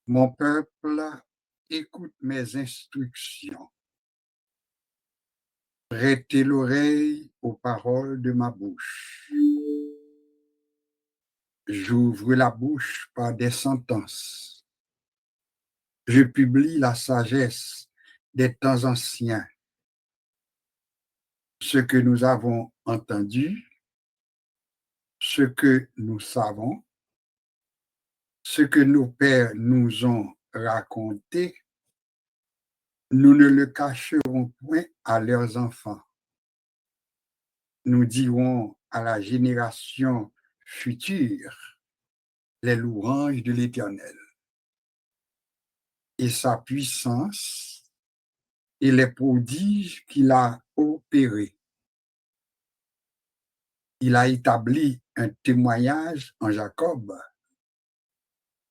Mon peuple, écoute mes instructions. Prêtez l'oreille aux paroles de ma bouche. J'ouvre la bouche par des sentences. Je publie la sagesse des temps anciens. Ce que nous avons entendu, ce que nous savons, ce que nos pères nous ont raconté, nous ne le cacherons point à leurs enfants. Nous dirons à la génération future les louanges de l'Éternel et sa puissance et les prodiges qu'il a opérés. Il a établi un témoignage en Jacob.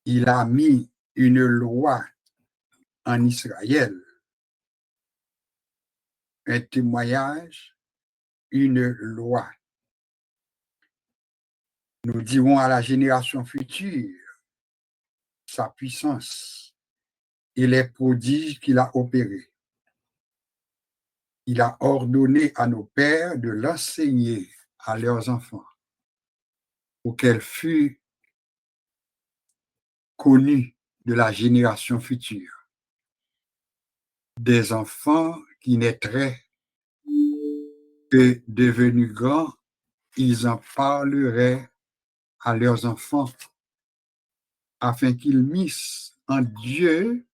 Il a mis une loi en Israël. Un témoignage, une loi. Nous dirons à la génération future sa puissance et les prodiges qu'il a opérés. Il a ordonné à nos pères de l'enseigner à leurs enfants pour qu'elle fût connue de la génération future. Des enfants qui naîtraient, que devenus grands, ils en parleraient à leurs enfants afin qu'ils missent en Dieu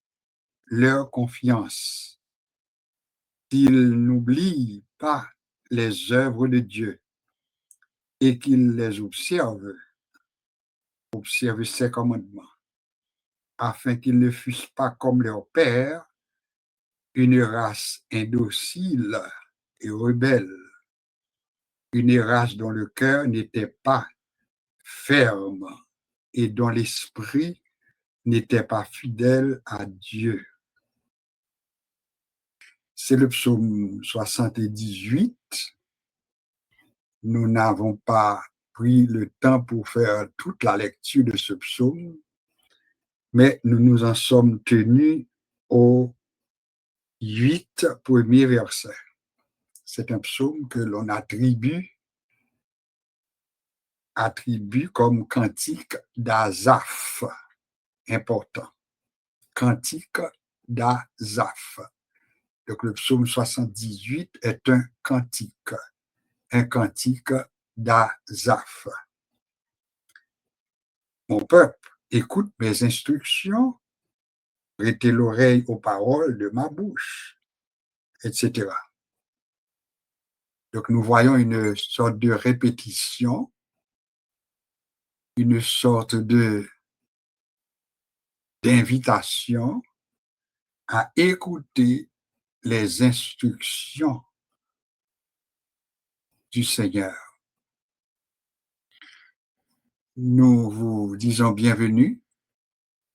leur confiance, qu'ils n'oublient pas les œuvres de Dieu et qu'ils les observent ses commandements, afin qu'ils ne fussent pas comme leur père, une race indocile et rebelle, une race dont le cœur n'était pas ferme et dont l'esprit n'était pas fidèle à Dieu. C'est le psaume 78. Nous n'avons pas pris le temps pour faire toute la lecture de ce psaume, mais nous nous en sommes tenus aux 8 premiers versets. C'est un psaume que l'on attribue comme cantique d'Asaph, important. Cantique d'Asaph. Donc le psaume 78 est un cantique d'Asaph. Mon peuple, écoute mes instructions, prêtez l'oreille aux paroles de ma bouche, etc. Donc nous voyons une sorte de répétition, une sorte d'invitation à écouter les instructions du Seigneur. Nous vous disons bienvenue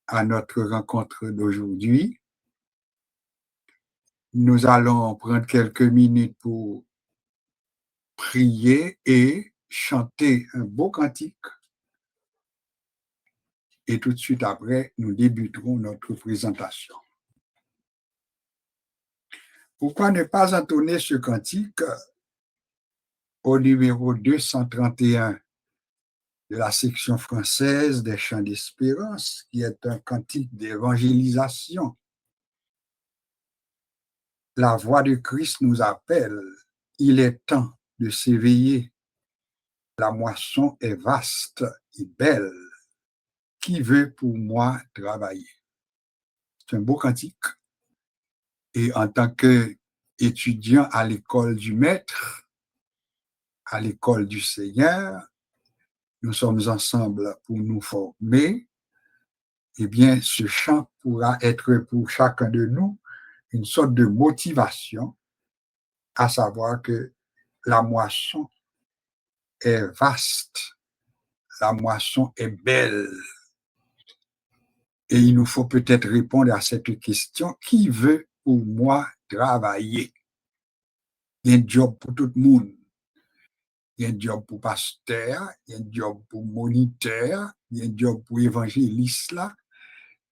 à notre rencontre d'aujourd'hui. Nous allons prendre quelques minutes pour prier et chanter un beau cantique. Et tout de suite après, nous débuterons notre présentation. Pourquoi ne pas entonner ce cantique au numéro 231 de la section française des Chants d'Espérance, qui est un cantique d'évangélisation. La voix de Christ nous appelle. Il est temps de s'éveiller. La moisson est vaste et belle. Qui veut pour moi travailler? C'est un beau cantique. Et en tant qu'étudiant à l'école du Maître, à l'école du Seigneur, nous sommes ensemble pour nous former. Eh bien, ce chant pourra être pour chacun de nous une sorte de motivation, à savoir que la moisson est vaste, la moisson est belle. Et il nous faut peut-être répondre à cette question, qui veut pour moi travailler? Il y a un job pour tout le monde. Il y a un job pour pasteur, il y a un job pour moniteur, il y a un job pour évangéliste là,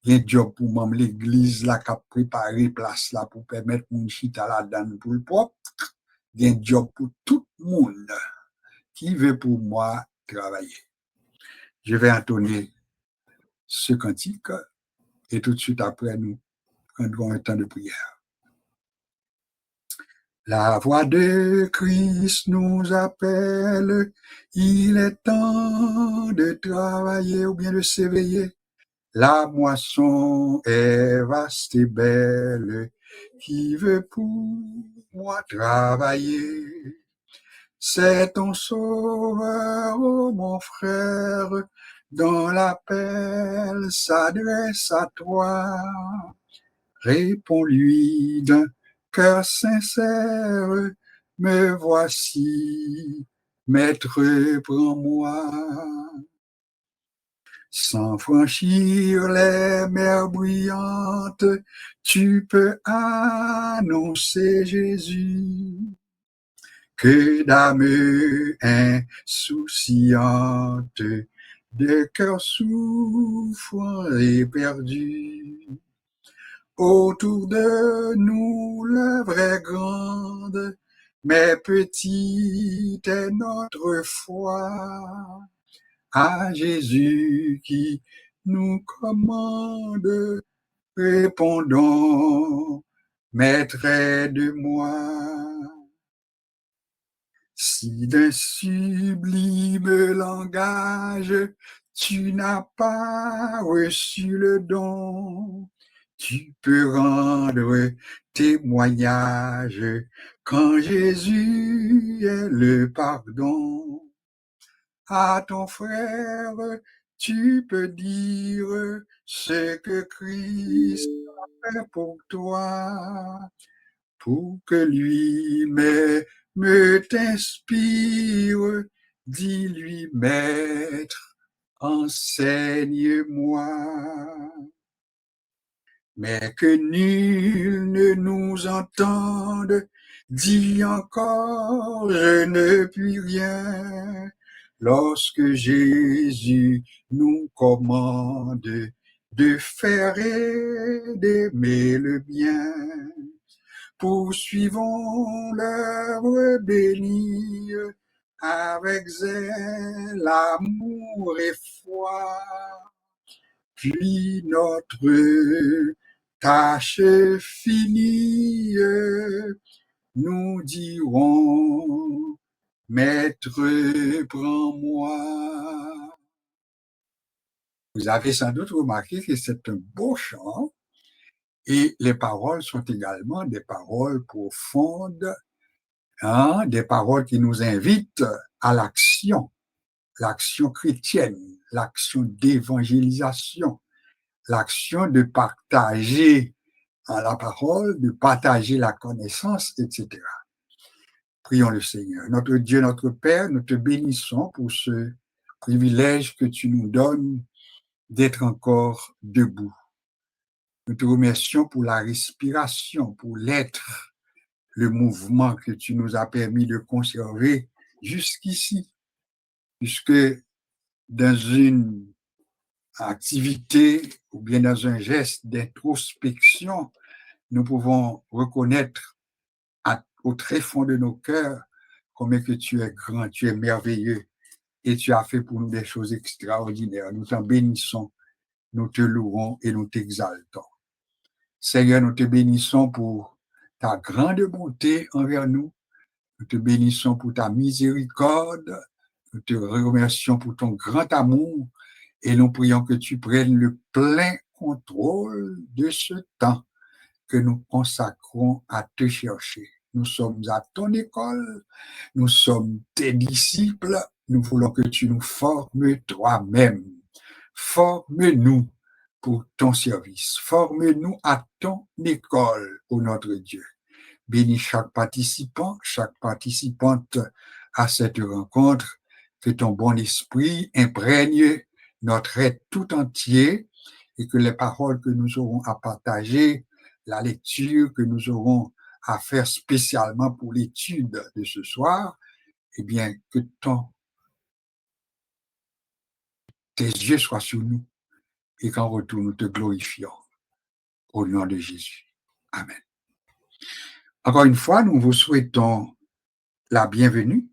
Il y a un job pour même l'église là qui a préparé place là pour permettre mon chita la donne pour le propre. Il y a un job pour tout le monde qui veut pour moi travailler. Je vais entonner ce cantique et tout de suite après nous prendrons un temps de prière. La voix de Christ nous appelle, il est temps de travailler ou bien de s'éveiller. La moisson est vaste et belle, qui veut pour moi travailler. C'est ton sauveur, oh mon frère, dont l'appel s'adresse à toi. Réponds-lui d'un cœur sincère, me voici, maître, prends-moi. Sans franchir les mers bruyantes, tu peux annoncer Jésus. Que d'âmes insouciantes, de cœurs souffrants et perdus. Autour de nous, l'œuvre est grande, mais petite est notre foi. À Jésus qui nous commande, répondons, Maître, aide-moi. Si d'un sublime langage tu n'as pas reçu le don, tu peux rendre témoignage quand Jésus est le pardon. À ton frère, tu peux dire ce que Christ a fait pour toi, pour que lui-même t'inspire. Dis-lui, Maître, enseigne-moi. Mais que nul ne nous entende, dis encore, je ne puis rien. Lorsque Jésus nous commande de faire et d'aimer le bien, poursuivons l'œuvre bénie avec zèle, amour et foi. Puis notre tâche finie, nous dirons, Maître, prends-moi. Vous avez sans doute remarqué que c'est un beau chant et les paroles sont également des paroles profondes, des paroles qui nous invitent à l'action chrétienne, l'action d'évangélisation, l'action de partager la parole, de partager la connaissance, etc. Prions le Seigneur. Notre Dieu, notre Père, nous te bénissons pour ce privilège que tu nous donnes d'être encore debout. Nous te remercions pour la respiration, pour l'être, le mouvement que tu nous as permis de conserver jusqu'ici, puisque dans une activité ou bien dans un geste d'introspection, nous pouvons reconnaître au très fond de nos cœurs combien que tu es grand, tu es merveilleux et tu as fait pour nous des choses extraordinaires. Nous t'en bénissons, nous te louons et nous t'exaltons. Seigneur, nous te bénissons pour ta grande bonté envers nous. Nous te bénissons pour ta miséricorde. Nous te remercions pour ton grand amour et nous prions que tu prennes le plein contrôle de ce temps que nous consacrons à te chercher. Nous sommes à ton école, nous sommes tes disciples, nous voulons que tu nous formes toi-même. Forme-nous pour ton service, forme-nous à ton école, ô notre Dieu. Bénis chaque participant, chaque participante à cette rencontre, que ton bon esprit imprègne notre être tout entier et que les paroles que nous aurons à partager, la lecture que nous aurons à faire spécialement pour l'étude de ce soir, eh bien, que tes yeux soient sur nous et qu'en retour, nous te glorifions. Au nom de Jésus. Amen. Encore une fois, nous vous souhaitons la bienvenue.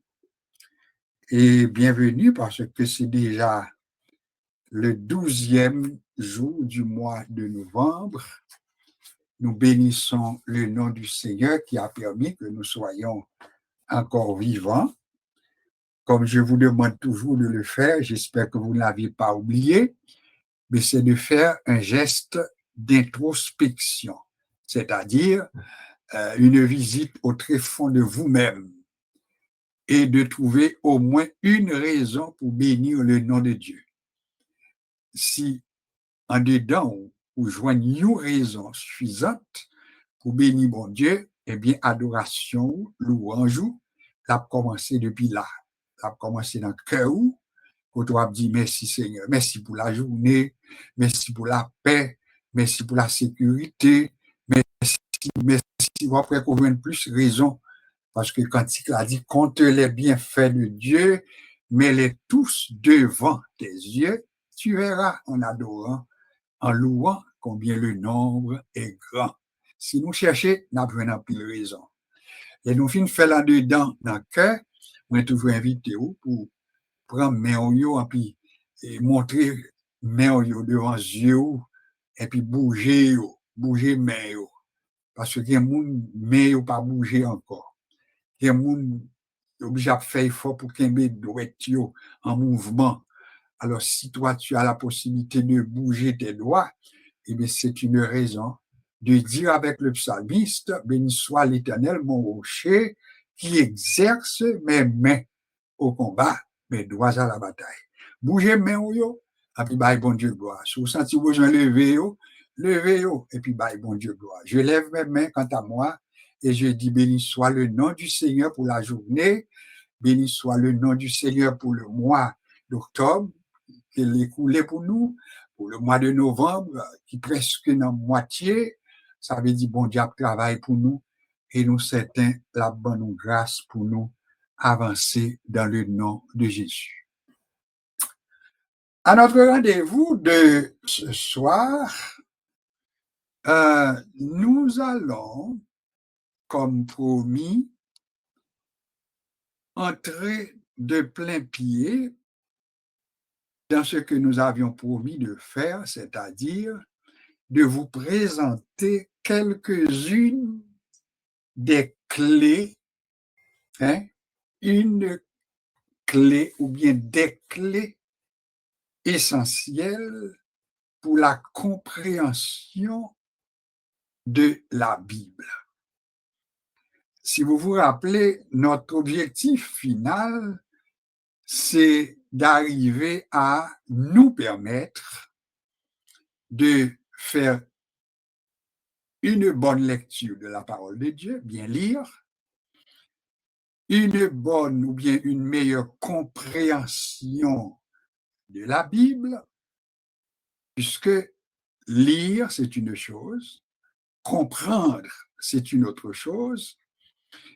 Et bienvenue parce que c'est déjà le 12e jour du mois de novembre. Nous bénissons le nom du Seigneur qui a permis que nous soyons encore vivants. Comme je vous demande toujours de le faire, j'espère que vous ne l'aviez pas oublié, mais c'est de faire un geste d'introspection, c'est-à-dire une visite au tréfonds de vous-même et de trouver au moins une raison pour bénir le nom de Dieu. Si en dedans, vous joignez une raison suffisante pour bénir mon Dieu, eh bien, adoration, louange, ça a commencé depuis là. Ça a commencé dans le cœur où tu as dit merci Seigneur, merci pour la journée, merci pour la paix, merci pour la sécurité, merci après qu'on vienne plus raison. Parce que quand il a dit compte les bienfaits de Dieu, mets-les tous devant tes yeux, tu verras en adorant, en louant combien le nombre est grand. Si nous cherchons, nous avons pile raison. Et nous finissons faire là-dedans dans le cœur, on est toujours invité pour prendre main et montrer main devant les yeux et puis bouger main. Parce que les gens main pas bouger encore. Il y a des gens qui sont obligés de faire effort pour qu'ils doivent être en mouvement. Alors, si toi, tu as la possibilité de bouger tes doigts, eh bien, c'est une raison de dire avec le psalmiste, béni soit l'Éternel, mon rocher, qui exerce mes mains au combat, mes doigts à la bataille. Bougez mes mains, et puis, bye, bon Dieu, gloire. Si vous sentez besoin de levez, et puis, bye, bon Dieu, gloire. Je lève mes mains quant à moi, et je dis, béni soit le nom du Seigneur pour la journée, béni soit le nom du Seigneur pour le mois d'octobre, qui est écoulé pour nous, pour le mois de novembre, qui presque dans moitié, ça veut dire bon Dieu travaille pour nous, et nous certains la bonne grâce pour nous avancer dans le nom de Jésus. À notre rendez-vous de ce soir, nous allons, comme promis, entrer de plein pied dans ce que nous avions promis de faire, c'est-à-dire de vous présenter quelques-unes des clés, une clé ou bien des clés essentielles pour la compréhension de la Bible. Si vous vous rappelez, notre objectif final, c'est d'arriver à nous permettre de faire une bonne lecture de la parole de Dieu, bien lire, une bonne ou bien une meilleure compréhension de la Bible, puisque lire, c'est une chose, comprendre, c'est une autre chose,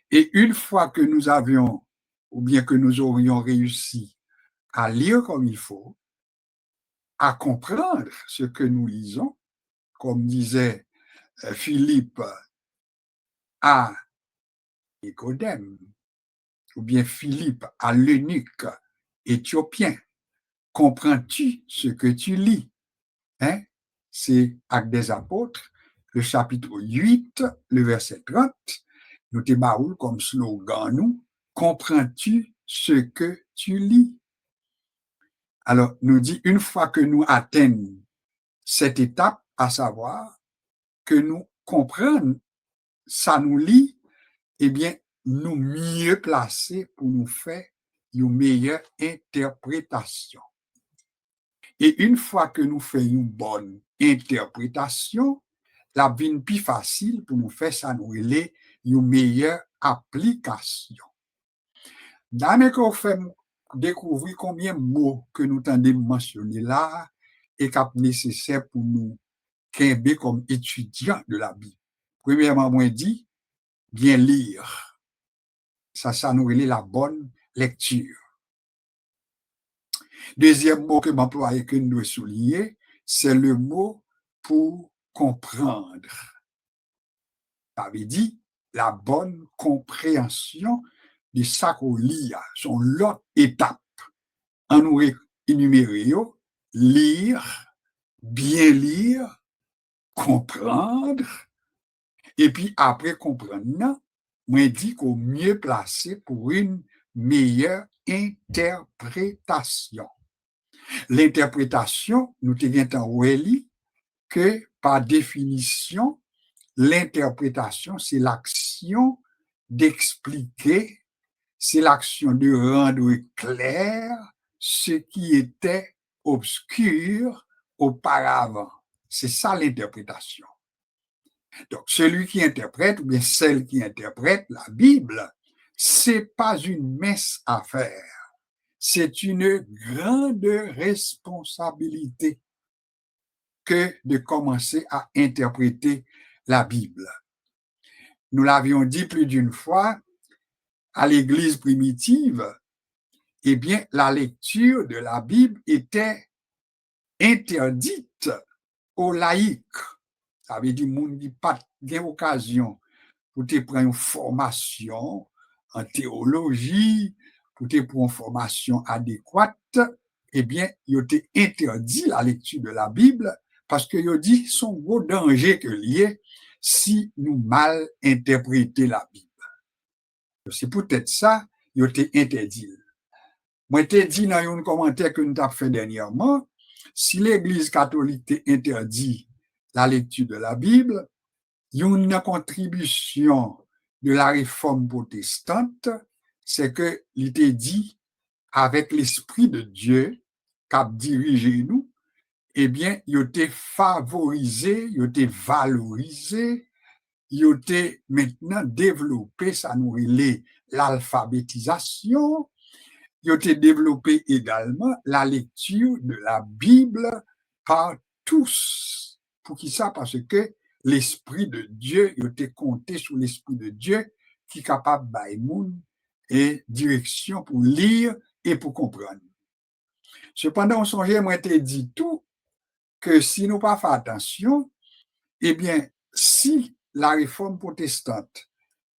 et une fois que nous avions, ou bien que nous aurions réussi à lire comme il faut, à comprendre ce que nous lisons, comme disait Philippe à Nicodème, ou bien Philippe à l'eunuque éthiopien. Comprends-tu ce que tu lis? C'est Actes des Apôtres, le chapitre 8, le verset 30. Nous te baroul comme slogan, nous. Comprends-tu ce que tu lis? Alors, nous dit, une fois que nous atteignons cette étape, à savoir que nous comprenons, ça nous lit, eh bien, nous mieux placés pour nous faire une meilleure interprétation. Et une fois que nous faisons une bonne interprétation, la vie plus facile pour nous faire ça, nous est une meilleure application. Dans qu'on fait découvrir combien de mots que nous tendons mentionner là est nécessaire pour nous qu'aimer comme étudiants de la Bible. Premièrement, moi dit bien lire. Ça nous est la bonne lecture. Deuxième mot que m'emploie et que nous devons souligner, c'est le mot pour comprendre. Ça veut dire la bonne compréhension de ça qu'on lit, son l'autre étape. En nous énumérer, lire, bien lire, comprendre, et puis après comprendre, moi dit qu'on mieux placé pour une meilleure interprétation. L'interprétation, nous te que par définition, l'interprétation, c'est l'action d'expliquer, c'est l'action de rendre clair ce qui était obscur auparavant. C'est ça l'interprétation. Donc, celui qui interprète ou bien celle qui interprète la Bible, c'est pas une mince affaire. C'est une grande responsabilité que de commencer à interpréter la Bible. Nous l'avions dit plus d'une fois, à l'Église primitive, eh bien, la lecture de la Bible était interdite aux laïcs. Ça veut dire, moun qui pas d'occasion pour te prendre une formation en théologie, pour te prendre une formation adéquate, eh bien, il était interdit la lecture de la Bible parce que il dit son gros danger que lié si nous mal interpréter la Bible. C'est peut-être ça, il était interdit. Moi, t'ai dit dans un commentaire que nous avons fait dernièrement, si l'Église catholique interdit la lecture de la Bible, il y a une contribution de la réforme protestante, c'est que l'était dit avec l'Esprit de Dieu qui a dirigé nous, eh bien, il a été favorisé, il a été valorisé, il a été maintenant développé, ça nous relève l'alphabétisation, il a été développé également la lecture de la Bible par tous. Pour qui ça? Parce que l'Esprit de Dieu, il a été compté sur l'Esprit de Dieu qui est capable de bailler et direction pour lire et pour comprendre. Cependant, on songeait, moi, t'ai dit tout, que si nous pas fait attention, eh bien, si la réforme protestante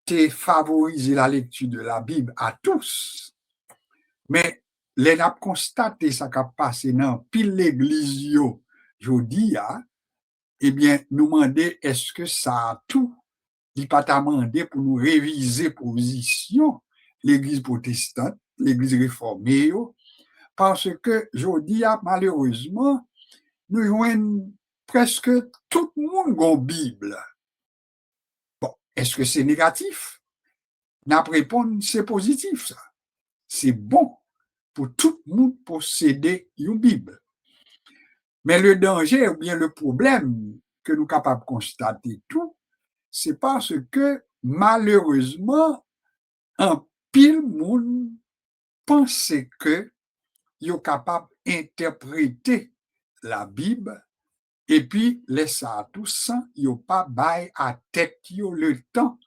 t'a favorisé la lecture de la Bible à tous, mais les n'a constaté ça qui a passé dans pile l'église jodi eh bien, nous demander est-ce que ça a tout, il pas demandé pour nous réviser position l'église protestante, l'église réformée, parce que jodi malheureusement, nous joignons presque tout le monde en Bible. Bon, est-ce que c'est négatif? N'a répondu, c'est positif, ça. C'est bon pour tout le monde posséder une Bible. Mais le danger ou bien le problème que nous sommes capables de constater tout, c'est parce que malheureusement, un pile monde pense que ils sont capables d'interpréter la Bible et puis laisse ça tout sans, ils n'ont pas bail à tête le temps,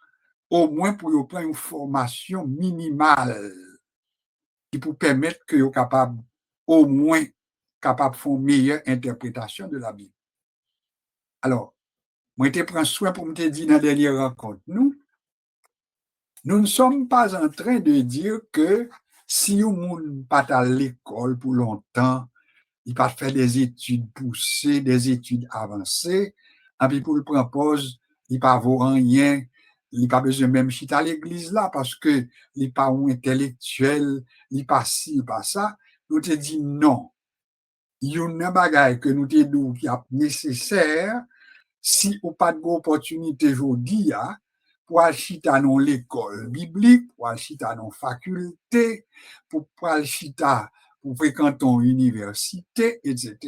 au moins pour prendre une formation minimale qui pour permettre que soient capables au moins capable de faire une meilleure interprétation de la Bible. Alors, moi, je prends soin pour me dire dans la dernière rencontre, nous ne sommes pas en train de dire que si on n'est pas à l'école pour longtemps, il pas faire des études poussées, des études avancées, et puis pour le propose, il pas vaut rien, il pas besoin même chiter à l'église là parce que il pas un intellectuel, il pas ci, il pas ça. Nous te dit non. Il y a une bagaille que nous te dit qui est nécessaire si ou pas d'opportunité aujourd'hui pour aller dans l'école biblique, pour aller dans faculté, pour aller pour fréquenter une université, etc.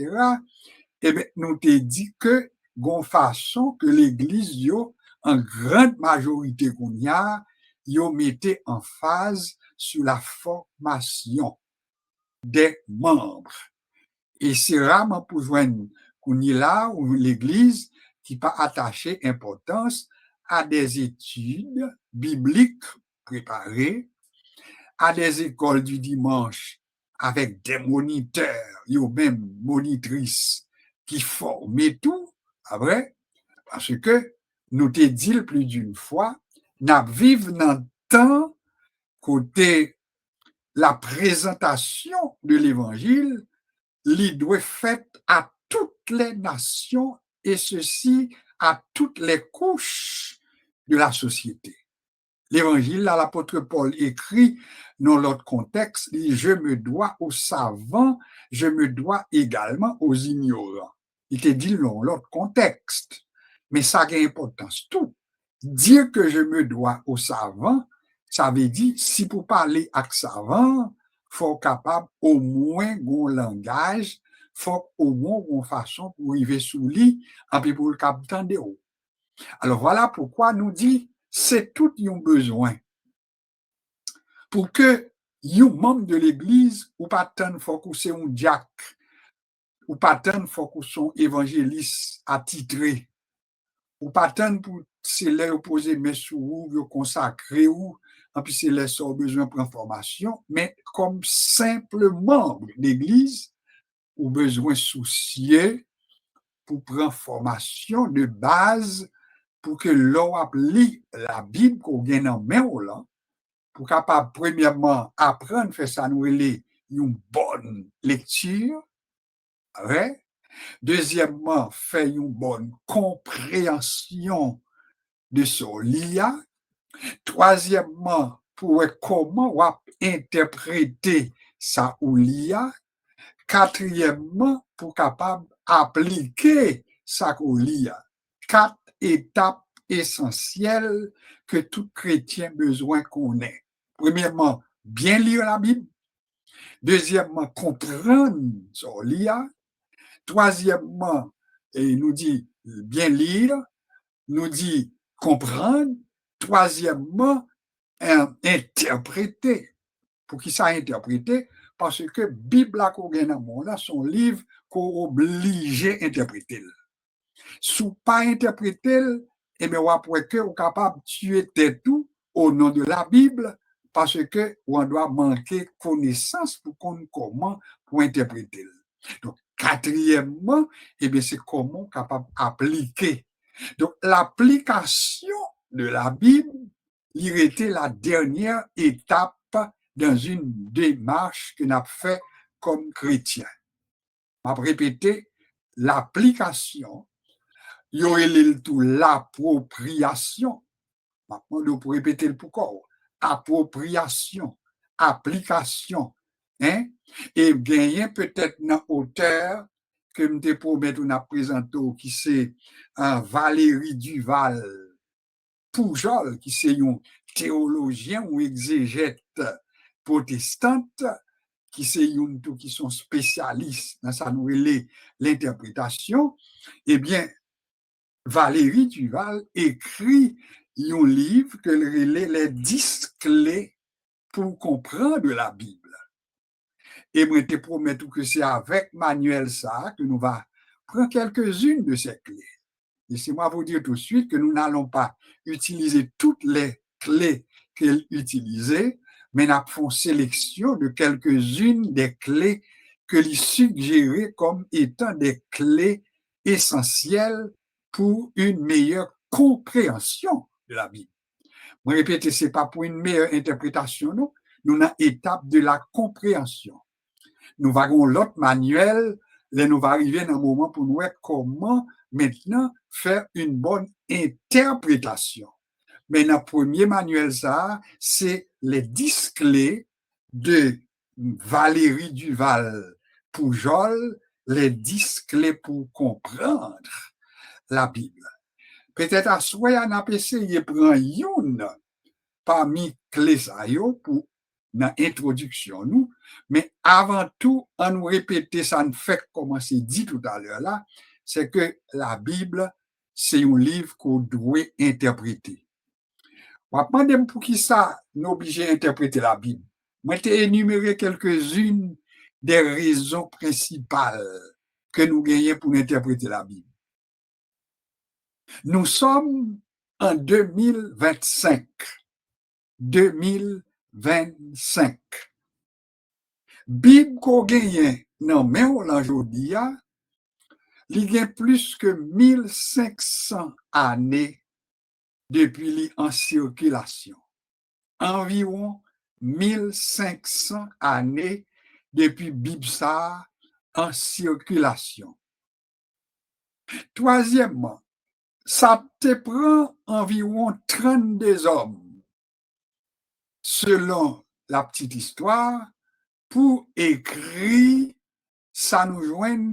Eh bien, nous te dit que gon façon que l'église yo en grande majorité qu'on y a, yo mettait en phase sur la formation des membres. Et c'est rarement pour joindre qu'on y là ou l'église qui pas attaché importance à des études bibliques préparées, à des écoles du dimanche avec des moniteurs, ou même monitrices qui formait tout, après, parce que nous te dit plus d'une fois, nous vivons dans le temps côté la présentation de l'évangile, il doit faite à toutes les nations et ceci à toutes les couches de la société. L'évangile, là, l'apôtre Paul écrit dans l'autre contexte, dit, je me dois aux savants, je me dois également aux ignorants. Il te dit dans l'autre contexte, mais ça a importance tout. Dire que je me dois aux savants, ça veut dire, si pour parler avec savants, faut capable au moins un langage, faut au moins une façon pour arriver sous lit, et puis pour le capter de haut. Alors voilà pourquoi nous dit, c'est tout un besoin. Pour que un membre de l'Église, ou pas tant faut que c'est un diacre, ou pas tant faut que son évangéliste attitré, ou pas tant pour c'est là opposé mais sous ou consacré ou en plus c'est là sans besoin pour information, mais comme simple membre d'Église, ou besoin soucier pour prendre formation de base pour que l'on applique la Bible qu'on gagne en main là, pour capable premièrement apprendre à faire ça nous une bonne lecture, ouais. Deuxièmement, faire une bonne compréhension de son lia. Troisièmement, pour comment on va interpréter ça ou lia. Quatrièmement, pour capable appliquer ça ou lia. 4 étapes essentielles que tout chrétien besoin qu'on ait. Premièrement, bien lire la Bible. Deuxièmement, comprendre son lia. Troisièmement, il nous dit bien lire, nous dit comprendre. Troisièmement, interpréter. Pour qui ça interpréter? Parce que Bible là qu'on gagne dans le monde, son livre qu'on obligé d'interpréter. Si pas interpréter, et bien, on pourrait que on capable de tuer tout au nom de la Bible, parce que on doit manquer connaissance pour qu'on comment pour interpréter. Donc, quatrièmement, et bien, c'est comment capable d'appliquer. Donc, l'application de la Bible, il était la dernière étape dans une démarche que nous avons fait comme chrétiens. On va répéter, l'application, il y aurait tout l'appropriation. Maintenant, on peut répéter le pourquoi. Appropriation, application. Hein? Et gagner peut-être dans auteur que je te promets qu'on a présenté, qui c'est Valérie Duval Poujol, qui c'est un théologien ou exégète protestante, qui c'est une qui sont spécialistes dans ça nous l'interprétation. Eh bien, Valérie Duval écrit un livre que relève les 10 clés pour comprendre la Bible. Et moi, je te promets que c'est avec Manuel ça que nous allons prendre quelques-unes de ces clés. Laissez-moi vous dire tout de suite que nous n'allons pas utiliser toutes les clés qu'elle utilisait, mais nous avons sélection de quelques-unes des clés que lui suggérait comme étant des clés essentielles pour une meilleure compréhension de la Bible. Je répète, ce n'est pas pour une meilleure interprétation, non. Nous avons étape de la compréhension. Nous avons l'autre manuel, là nous va arriver dans un moment pour nous voir comment maintenant faire une bonne interprétation. Mais dans le premier manuel, ça, c'est les 10 clés de Valérie Duval Poujol, les 10 clés pour comprendre la Bible. Peut-être à soi, on a essayé de prendre une parmi clés pour dans l'introduction, nous, mais avant tout, on nous répéter ça, ne fait comme c'est dit tout à l'heure là, c'est que la Bible, c'est un livre qu'on doit interpréter. On va demander pour qui ça, nous obligés d'interpréter la Bible. Moi, j'ai énuméré quelques-unes des raisons principales que nous gagnons pour interpréter la Bible. Nous sommes en 2025. 2025. Bible qu'on gagne, non, mais aujourd'hui, il y a plus que 1500 années depuis li en circulation. Environ 1500 années depuis Bibsa en circulation. Troisièmement, ça te prend environ 32 hommes, selon la petite histoire, pour écrire, ça nous joint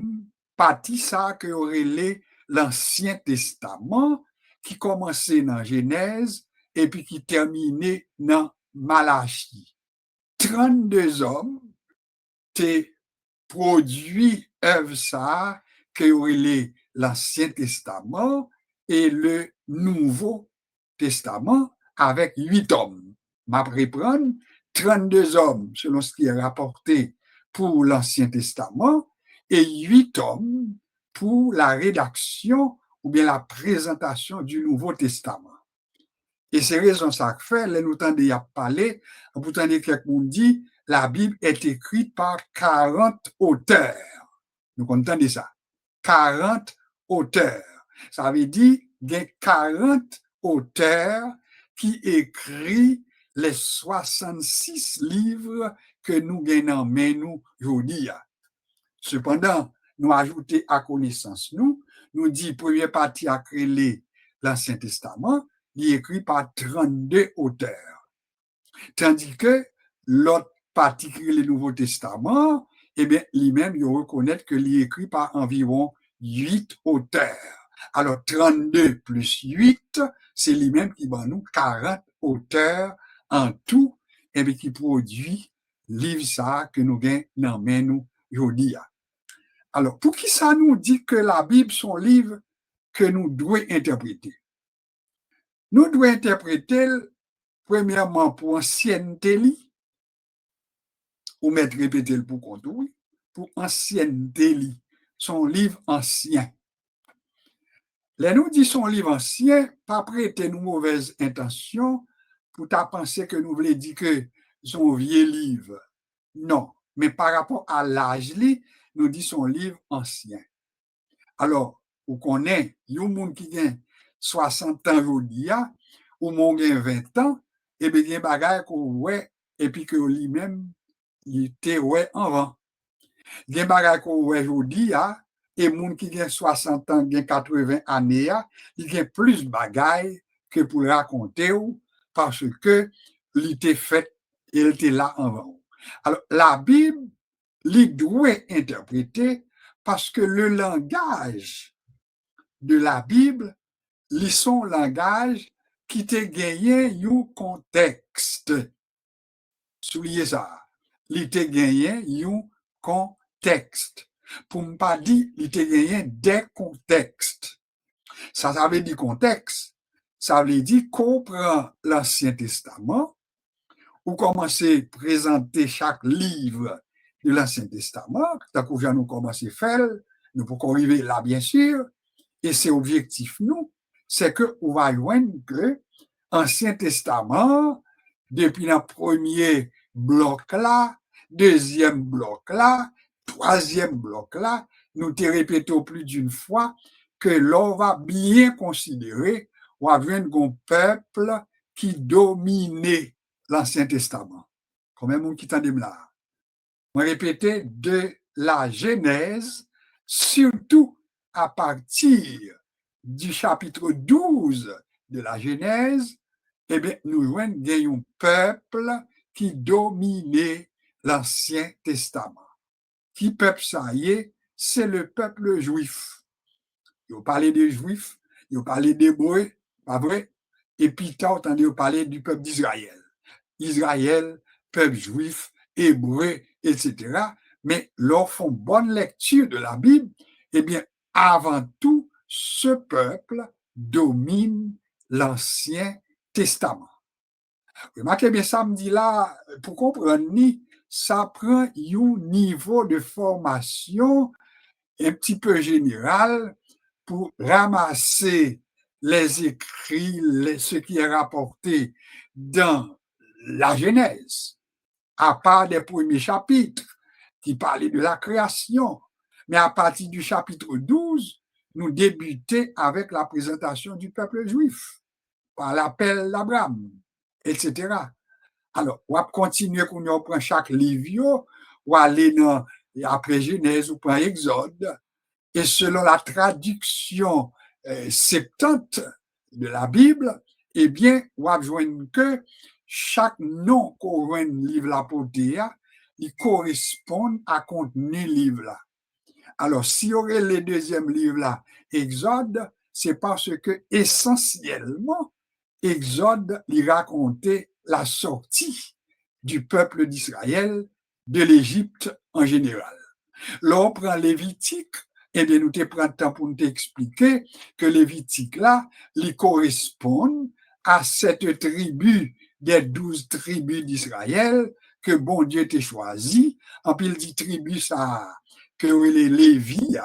partie ça que aurait l'Ancien Testament, qui commençait dans Genèse et puis qui terminait dans Malachie. 32 hommes te produit œuvre ça que aurait l'Ancien Testament et le Nouveau Testament avec 8 hommes. Ma reprendre 32 hommes selon ce qui est rapporté pour l'Ancien Testament et 8 hommes pour la rédaction ou bien la présentation du Nouveau Testament. Et c'est raison ça que fait, là nous tendez à parler, vous tendez quelqu'un dit, la Bible est écrite par 40 auteurs. Nous entendez ça. 40 auteurs. Ça veut dire qu'il y a 40 auteurs qui écrivent les 66 livres que nous gagnons nous aujourd'hui. Cependant, nous ajoutons à connaissance nous dit première partie à créer l'Ancien Testament, il est écrit par 32 auteurs. Tandis que l'autre partie qui est le Nouveau Testament, eh bien, lui-même, il reconnaît que il est écrit par environ 8 auteurs. Alors, 32 plus 8, c'est lui-même qui va nous 40 auteurs en tout, et bien, qui produit livre ça que nous gagnons dans nous aujourd'hui. Alors, pour qui ça nous dit que la Bible sont livre que nous devons interpréter? Nous devons interpréter premièrement pour ancienneté, ou mettre répéter pour contour, pour ancienneté, son livre ancien. Les nous dit son livre ancien, pas prêter nous mauvaise intention pour ta penser que nous voulons dire que son vieux livre. Non, mais par rapport à l'âge, nous dit son livre ancien. Alors, vous connaissez, il y a un monde qui a 60 ans aujourd'hui, ou mon qui a 20 ans, et bien, il y a des bagages qu'on voit, et puis que lui-même, il était ouais avant. Il y a des bagages qu'on voit aujourd'hui, et les gens qui ont 60 ans, qui ont 80 années, il y a plus de bagages que pour raconter, parce que il était fait, il était là avant. Alors, la Bible, il doit interpréter parce que le langage de la Bible, c'est son langage qui te gagné un contexte. Soulignez ça. Il te gagné un contexte. Pour ne pas dire, il te gagné des contextes. Ça veut dire contexte. Ça veut dire qu'on prend l'Ancien Testament, ou commencer à présenter chaque livre de l'Ancien Testament, tant que nous commençons à faire, nous pouvons arriver là, bien sûr, et c'est objectif, nous, c'est que on va joindre que l'Ancien Testament, depuis le premier bloc là, deuxième bloc là, troisième bloc là, nous te répétons plus d'une fois que l'on va bien considérer, on va joindre un peuple qui dominait l'Ancien Testament. Combien de monde qui t'en là? On répétait de la Genèse, surtout à partir du chapitre 12 de la Genèse, eh bien, nous voyons un peuple qui dominait l'Ancien Testament. Qui peuple ça y est? C'est le peuple juif. Ils ont parlé des Juifs, ils ont parlé des Hébreux, pas vrai? Et puis, tu as entendu parler du peuple d'Israël. Israël, peuple juif, hébreu, etc. Mais lorsqu'on font bonne lecture de la Bible, eh bien, avant tout, ce peuple domine l'Ancien Testament. Remarquez bien, ça me dit là, pour comprendre, ça prend un niveau de formation un petit peu général pour ramasser les écrits, ce qui est rapporté dans la Genèse, à part des premiers chapitres qui parlaient de la création, Mais à partir du chapitre 12, nous débutons avec la présentation du peuple juif, par l'appel d'Abraham, etc. Alors, on va continuer qu'on prend chaque livre, ou aller dans, après Genèse, ou prend Exode, et selon la traduction septante de la Bible, eh bien, on va joindre que chaque nom qu'on voit dans le livre la Potéa, il correspond à contenu livre là. Alors, si on aurait le deuxième livre là, Exode, c'est parce que essentiellement, Exode il racontait la sortie du peuple d'Israël de l'Égypte en général. Là, on prend Lévitique, eh bien, nous te prenons le temps pour nous expliquer que Lévitique là, il correspond à cette tribu des 12 tribus d'Israël que bon Dieu t'a choisi. En plus, il dit tribu ça, que les Lévites,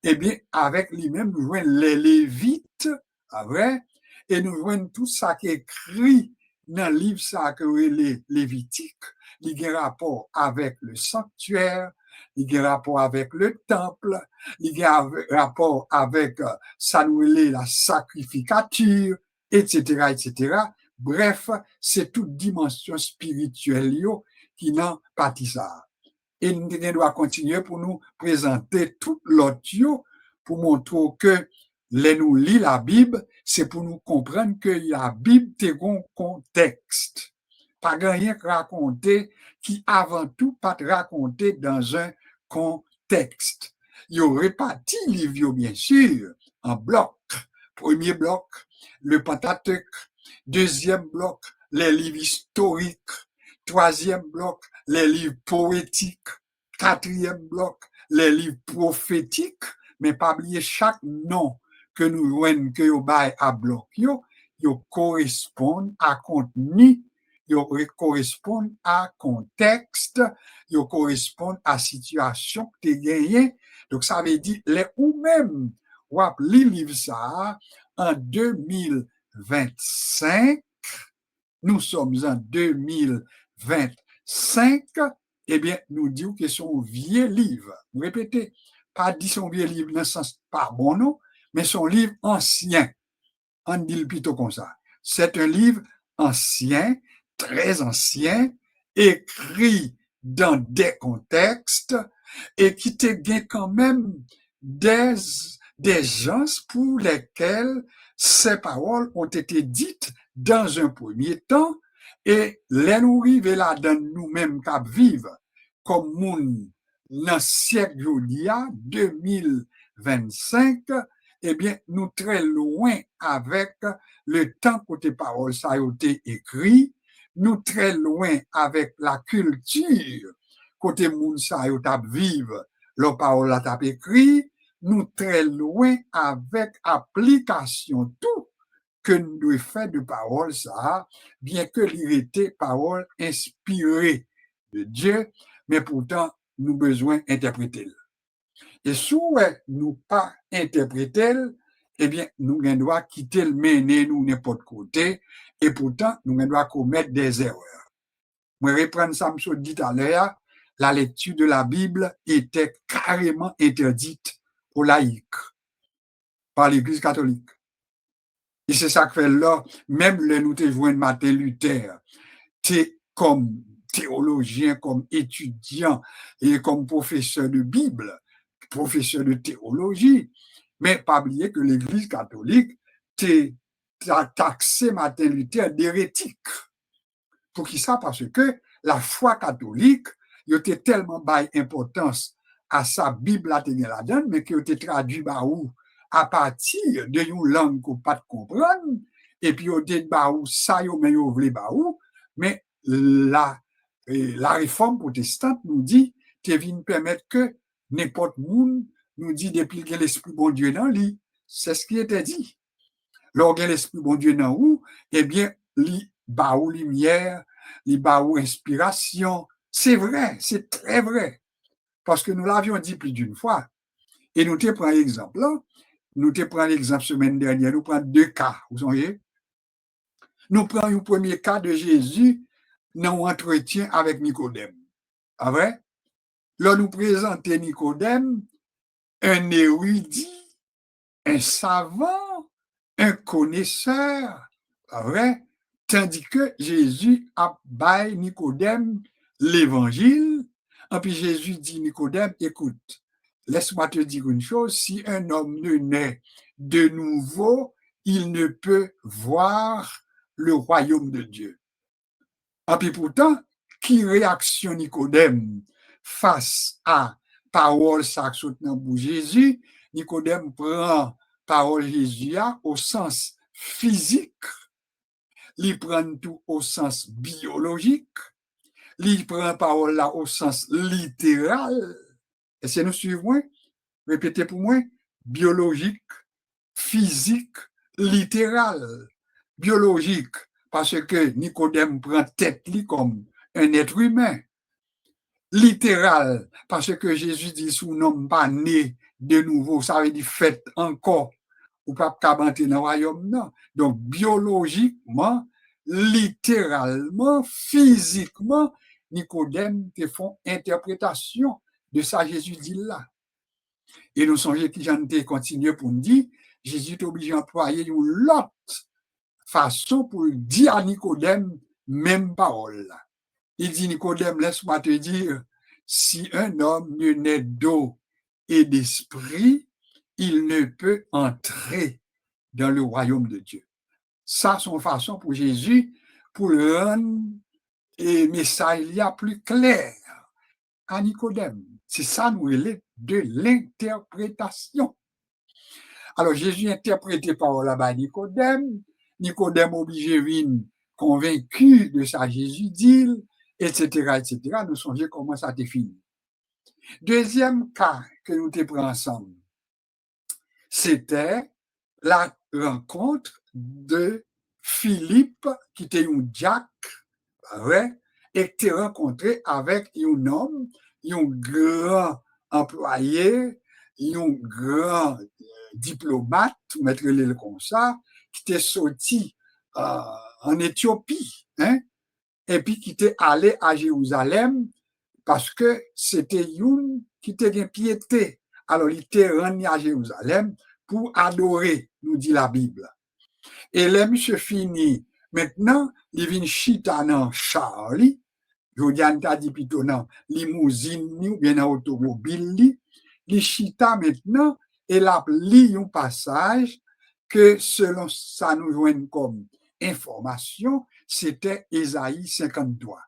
eh bien, avec lui-même, nous jouons les Lévites, vrai? Et nous jouons tout ça qui est écrit dans le livre ça que les Lévitiques, il a un rapport avec le sanctuaire, il a un rapport avec le temple, il a un rapport avec ça nous la sacrificature, etc., etc. Bref, c'est toute dimension spirituelle qui n'en pâtit ça. Et nous devons continuer pour nous présenter tout l'autre pour montrer que les nous lit la Bible, c'est pour nous comprendre que la Bible est un contexte. Pas rien raconter qui avant tout pas raconter dans un contexte. Il y aurait parti livre bien sûr en bloc. Premier bloc, le Pentateuque. Deuxième bloc, les livres historiques. Troisième bloc, les livres poétiques. Quatrième bloc, les livres prophétiques. Mais pas oublier chaque nom que nous voyons que yo bail à bloc yo correspond à contenu, yo correspond à contexte, yo correspond à situation que tu gagné. Donc ça veut dire les ou même ou li livre ça en 2025, nous sommes en 2025, eh bien, nous disons que son vieux livre, répétez, pas dit son vieux livre dans le sens pas bon nom, mais son livre ancien. On dit le plutôt comme ça. C'est un livre ancien, très ancien, écrit dans des contextes et qui te gagne quand même des gens pour lesquels ces paroles ont été dites dans un premier temps et les nous river là dans nous-mêmes qui vivent comme moun dans le siècle Jodia 2025, eh bien, nous très loin avec le temps que tes paroles ça a été écrit, nous très loin avec la culture côté moun ça yo t'a vivre, leur parole la t'a écrit, nous très loin avec application tout que nous devons faire de parole ça, bien que il était parole inspirée de Dieu, mais pourtant nous besoin interpréter. Et si nous pas interpréter, eh bien nous devons quitter le mener nous n'importe côté et pourtant nous devons commettre des erreurs. Je vais reprendre ça me dit tout à l'heure, la lecture de la Bible était carrément interdite aux laïcs par l'Église catholique. Et c'est ça que fait là, même le nous te joint Martin Luther, t'es comme théologien, comme étudiant et comme professeur de Bible, professeur de théologie, mais pas oublier que l'Église catholique t'a taxé Martin Luther d'hérétique. Pour qui ça? Parce que la foi catholique, il était tellement bail importance à sa Bible à tenir la donne, mais qu'il était traduit à partir de une langue qu'on pas comprendre, et puis il était ça, mais mais la réforme protestante nous dit, qu'elle vient permettre que n'importe monde nous dit depuis que l'Esprit bon Dieu dans lui. C'est ce qui était dit. Lorsque l'Esprit bon Dieu dans où, eh bien, li baou lumière, li baou inspiration. C'est vrai, c'est très vrai. Parce que nous l'avions dit plus d'une fois. Et nous te prenons l'exemple là. Nous te prenons l'exemple semaine dernière. Nous prenons deux cas, vous voyez. Nous prenons le premier cas de Jésus dans l'entretien avec Nicodème. Ah vrai? Là, nous présentons Nicodème un érudit, un savant, un connaisseur, pas vrai? Tandis que Jésus a baillé Nicodème l'évangile, et puis Jésus dit Nicodème, écoute, laisse-moi te dire une chose, si un homme ne naît de nouveau, il ne peut voir le royaume de Dieu. Et puis pourtant, qui réaction Nicodème face à parole ça pour Jésus? Nicodème prend parole Jésus au sens physique, il prend tout au sens biologique, il prend parole là au sens littéral. Et c'est nous suivons, répétez pour moi, biologique, physique, littéral. Biologique, parce que Nicodème prend tête comme un être humain. Littéral, parce que Jésus dit son homme pas né de nouveau, ça veut dire fait encore, ou pas entrer dans le royaume, non. Donc, biologiquement, littéralement, physiquement, Nicodème te font interprétation de ça Jésus dit là. Et nous songeons que j'en ai continué pour nous dire, Jésus est obligé d'employer une autre façon pour dire à Nicodème même parole. Il dit, Nicodème, laisse-moi te dire, si un homme ne naît d'eau et d'esprit, il ne peut entrer dans le royaume de Dieu. Ça, c'est une façon pour Jésus, pour le rendre et message il y a plus clair à Nicodème. C'est ça, nous, de l'interprétation. Alors, Jésus interprétait par là-bas à Nicodème. Nicodème obligé vient convaincu de ça, Jésus dit, etc., etc. Nous songeons comment ça a été fini. Deuxième cas que nous te pris ensemble, c'était la rencontre de Philippe, qui était un diacre, ouais, et qui était rencontré avec un homme, un grand employé, un grand diplomate, mettre le comme ça, qui était sorti en Éthiopie, hein, et puis qui était allé à Jérusalem parce que c'était une qui était une piété. Alors, il était rendu à Jérusalem pour adorer, nous dit la Bible. Et là, monsieur fini, maintenant, il vient chita dans Charlie, Jodiane t'a dit plutôt dans limousine, ou bien dans automobile, il chita maintenant, et là, lit un passage que selon ça nous joigne comme information, c'était Ésaïe 53.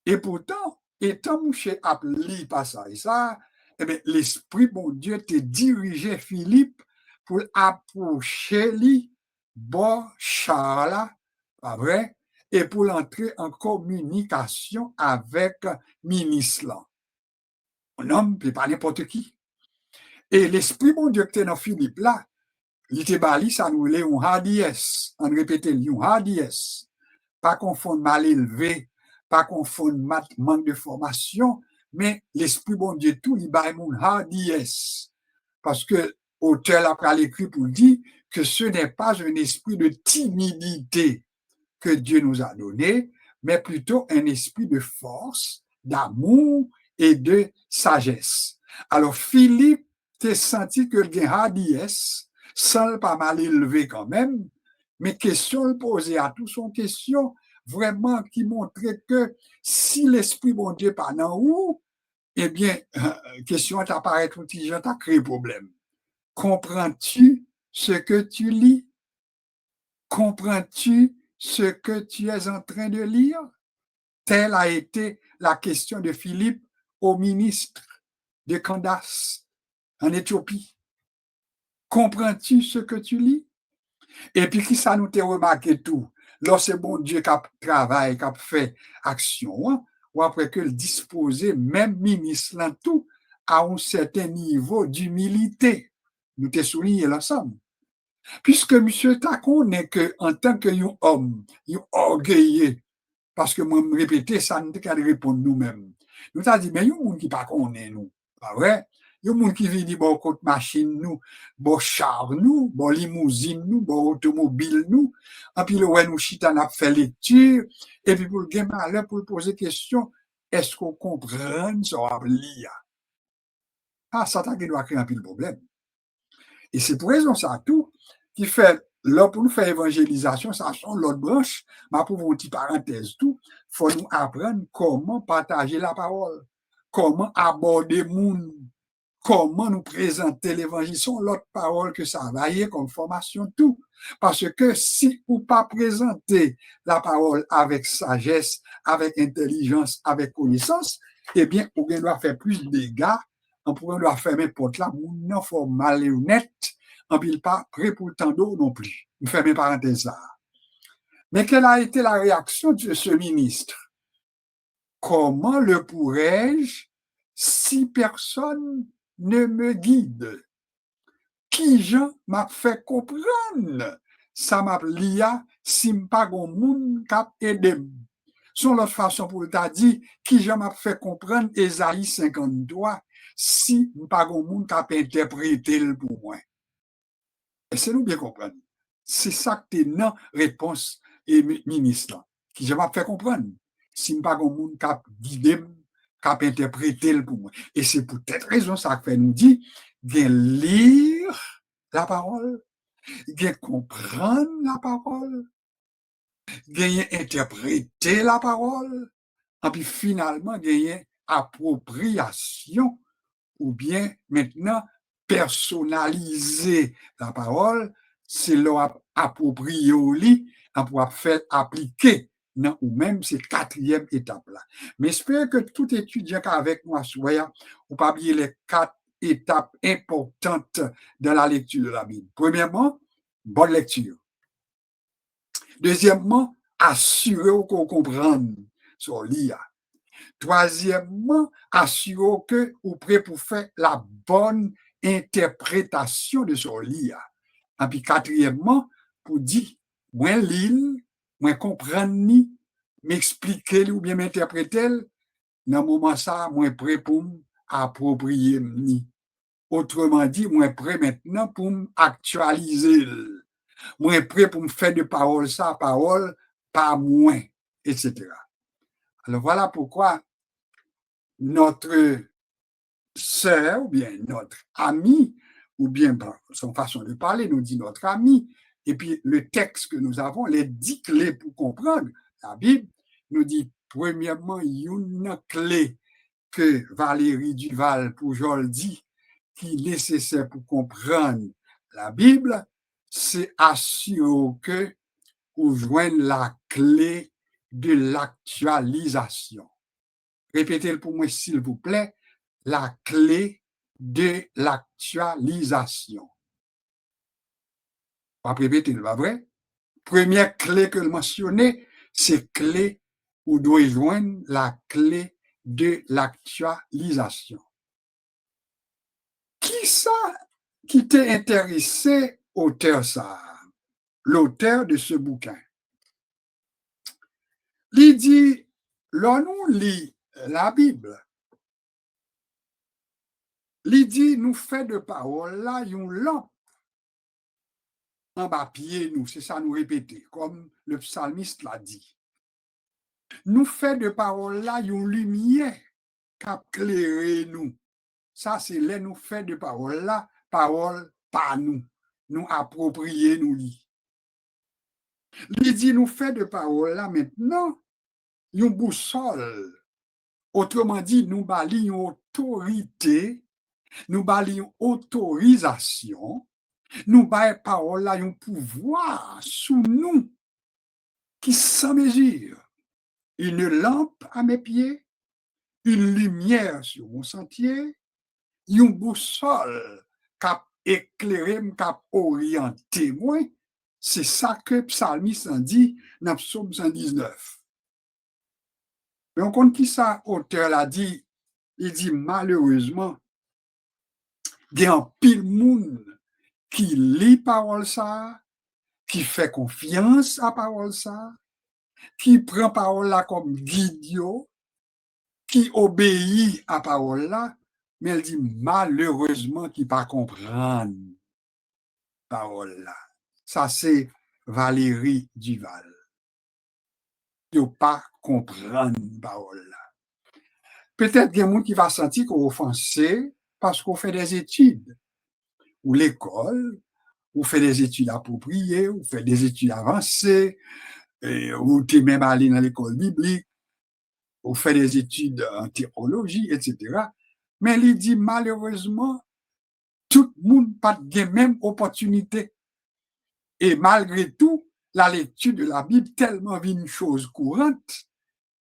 Et pourtant, étant mouché à lire passage ça, eh bien, l'Esprit, bon Dieu, te dirigeait Philippe pour approcher lui, bon Charles, pas vrai, et pour entrer en communication avec ministre. Un homme, puis pas n'importe qui. Et l'Esprit, bon Dieu, qui était dans Philippe là, il était bali, ça nous l'est un hardiesse. On répétait, un hardiesse. Pas confondre mal élevé, pas confondre manque de formation, mais l'Esprit bon Dieu tout, il baille mon hardiesse. Parce que l'auteur après l'écrit pour dire que ce n'est pas un esprit de timidité que Dieu nous a donné, mais plutôt un esprit de force, d'amour et de sagesse. Alors Philippe t'es senti que le hardiesse, sans pas mal élevé quand même, mais question posée à tous son question vraiment qui montrait que si l'esprit bon Dieu pas dans où, eh bien, question t'apparaît tout petit, t'as créé problème. Comprends-tu ce que tu lis? Comprends-tu ce que tu es en train de lire? Telle a été la question de Philippe au ministre de Candace en Éthiopie. Comprends-tu ce que tu lis? Et puis, qui ça nous t'a remarqué tout? Lorsque bon Dieu qui travaille, qui fait action, hein, ou après que le disposer, même ministre, là, tout, à un certain niveau d'humilité. Nous t'ai souligné l'ensemble. Puisque monsieur t'a connaît que, en tant qu'un homme, un orgueilleux, parce que moi, me répéter, ça ne peut qu'à répondre nous-mêmes. Nous t'a dit, mais il y a un monde qui pas connaît nous. Pas vrai? Il y a un monde qui vient dire, bon, côté machine nous, bon, char nous, bon, limousine nous, bon, automobile nous. Et puis, le ouais, nous, chita, n'a fait lecture. Et puis, pour le gamin, malheur, pour poser question, est-ce qu'on comprend ça, lire? Ah, Satan qui doit créer un pile problème. Et c'est pour raison ça tout qui fait, là, pour nous faire évangélisation, ça sont l'autre branche, mais pour une petite parenthèse tout, il faut nous apprendre comment partager la parole, comment aborder le monde, comment nous présenter l'évangile, sont l'autre parole que ça va y comme formation tout. Parce que si ou pas présenter la parole avec sagesse, avec intelligence, avec connaissance, eh bien, on doit faire plus de dégâts, on doit fermer porte là, on n'en faut malhonnête, on ne pas prêt pour le temps d'eau non plus. Je ferme parenthèse là. Mais quelle a été la réaction de ce ministre? Comment le pourrais-je si personne ne me guide? Qui Jean m'a fait comprendre? Ça m'a lia si m'pas gon moun k'ap edem. Son l'autre façon pour t'a dit, qui Jean m'a fait comprendre Ésaïe 53 si m'pas gon moun k'ap interprété pour moi. Et c'est nous bien comprendre. C'est ça que t'es non réponse et ministre qui Jean m'a fait comprendre. Si m'pas gon moun k'ap guidé, k'ap interprété pour moi. Et c'est pour cette raison ça fait nous dit, bien lire la parole, bien comprendre la parole, bien interpréter la parole, et puis finalement bien appropriation ou bien maintenant personnaliser la parole, c'est leur approprier au lit, pour faire appliquer. Non, ou même c'est quatrième étape là. Mais j'espère que tout étudiant avec moi soit, ou pas oublier les 4 étapes importantes dans la lecture de la Bible. Premièrement, bonne lecture. Deuxièmement, assurer qu'on comprenne son lire. Troisièmement, assurer que vous prêt pour faire la bonne interprétation de son lire. Et puis quatrièmement, pour dire, moi lire, moi comprendre ni, m'expliquer ou bien m'interpréter, dans le moment ça, moi prêt pour m'approprier ni. Autrement dit, moi prêt maintenant pour m'actualiser. Moi prêt pour me faire de parole ça, parole, pas moins, etc. Alors voilà pourquoi notre sœur ou bien notre ami, ou bien son façon de parler nous dit notre ami, et puis le texte que nous avons, les 10 clés pour comprendre la Bible, nous dit premièrement, une clé que Valérie Duval Poujol dit qui est nécessaire pour comprendre la Bible, c'est assurer que vous joignez la clé de l'actualisation. Répétez-le pour moi, s'il vous plaît, la clé de l'actualisation. On va répéter, pas vrai? Première clé que je mentionnais, c'est clé où doit joindre la clé de l'actualisation. Qui ça qui t'est intéressé, auteur ça? L'auteur de ce bouquin. Il dit, l'on nous lit la Bible. Il dit, nous fait de parole là, une lampe en bas pied, nous, c'est ça nous répéter, comme le psalmiste l'a dit. Nous fait de parole là, une lumière qui éclaire nous. Ça, c'est là, nous fait de parole là, parole pas nous. Nous approprier nous lit. Il dit, nous fait de parole là, maintenant, une boussole. Autrement dit, nous bali une autorité, nous bali une autorisation, nous baillons parole là un pouvoir sous nous qui sans mesure. Une lampe à mes pieds, une lumière sur mon sentier, une boussole qui a éclairé, qui a orienté moi. C'est ça que psalmiste dit dans psaume 119. Mais on compte qui ça, auteur l'a dit, il dit malheureusement, il y a un pile monde qui lit parole ça, qui fait confiance à parole ça, qui prend parole là comme guide, qui obéit à parole là, mais elle dit malheureusement qui pas comprendre parole là. Ça c'est Valérie Duval. Qui pas comprendre parole là. Peut-être qu'il y a des gens qui va sentir qu'on offensé, parce qu'on fait des études, ou l'école, ou fait des études appropriées, ou fait des études avancées, ou tu es même allé dans l'école biblique, ou fait des études en théologie, etc. Mais il dit malheureusement, tout le monde n'a pas de même opportunité. Et malgré tout, la lecture de la Bible tellement une chose courante,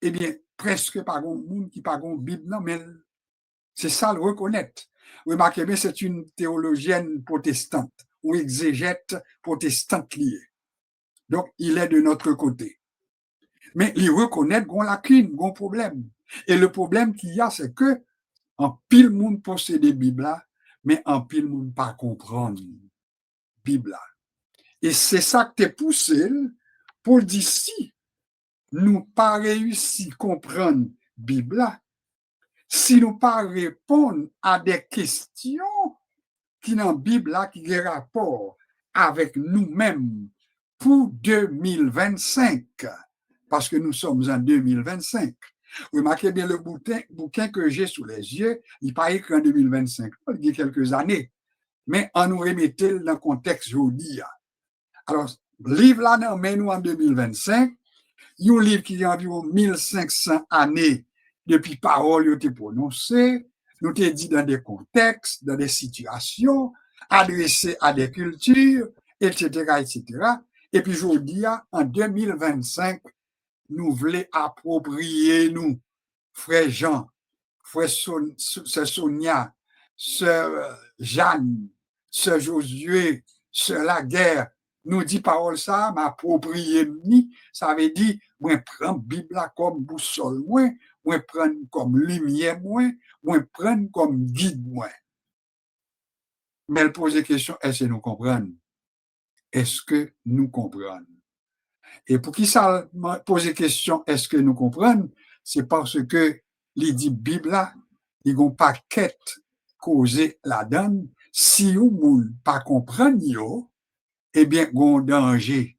eh bien, presque pas grand monde qui pas grand Bible, non, mais c'est ça le reconnaître. Remarquez bien, c'est une théologienne protestante, ou exégète protestante liée. Donc, il est de notre côté. Mais il reconnaît qu'on lacune, qu'on problème. Et le problème qu'il y a, c'est que en pile monde possède des Bibles, mais en pile monde pas comprendre Bible. Et c'est ça que t'es poussé pour dire si nous pas réussi à comprendre Bible, si nous pas répondre à des questions qui dans la Bible qui ont rapport avec nous-mêmes pour 2025, parce que nous sommes en 2025. Remarquez bien le bouquin que j'ai sous les yeux, il n'est pas écrit en 2025, il y a quelques années, mais on nous remettait dans le contexte aujourd'hui. Alors, le livre là, nous nous en 2025, il y a un livre qui a environ 1500 années depuis parole ont été prononcées, nous t'ai dit dans des contextes, dans des situations, adressées à des cultures, etc., etc. Et puis aujourd'hui, en 2025, nous voulons approprier nous, frère Jean, frère Sonia, sœur Jeanne, sœur Josué, sœur Laguerre, nous dit parole ça, m'approprier ni, ça veut dire, moi prendre Bible comme boussole, moi prendre comme lumière, moi prendre comme guide, moi. Mais elle pose la question, est-ce que nous comprenons? Est-ce que nous comprenons? Et pour qui ça pose la question, est-ce que nous comprenons? C'est parce que les dit Bible là, ils n'ont pas quête causé la donne. Si vous ne pas comprendre, eh bien, il y a un danger.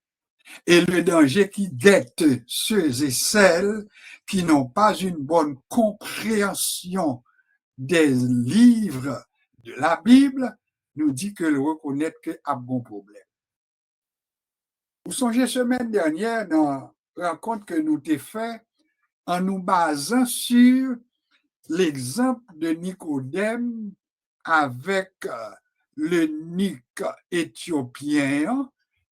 Et le danger qui guette ceux et celles qui n'ont pas une bonne compréhension des livres de la Bible, nous dit que le reconnaître qu'il y a un bon problème. Vous songez semaine dernière dans la rencontre que nous t'ai fait en nous basant sur l'exemple de Nicodème avec le Nick éthiopien.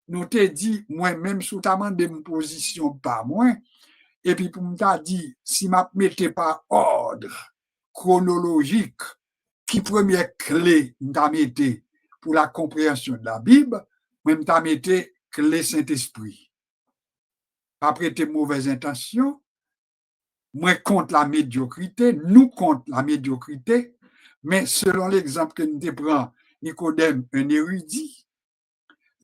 Nous t'ai dit, moi-même, sous ta main de position pas moi, et puis pour me t'a dit, si ma mettais pas ordre chronologique, qui première clé m'a mettais pour la compréhension de la Bible, moi m'a mettais clé Saint-Esprit. Pas prêter mauvaise intention, moi contre la médiocrité, nous contre la médiocrité, mais selon l'exemple que nous te prenons, Nicodème, un érudit,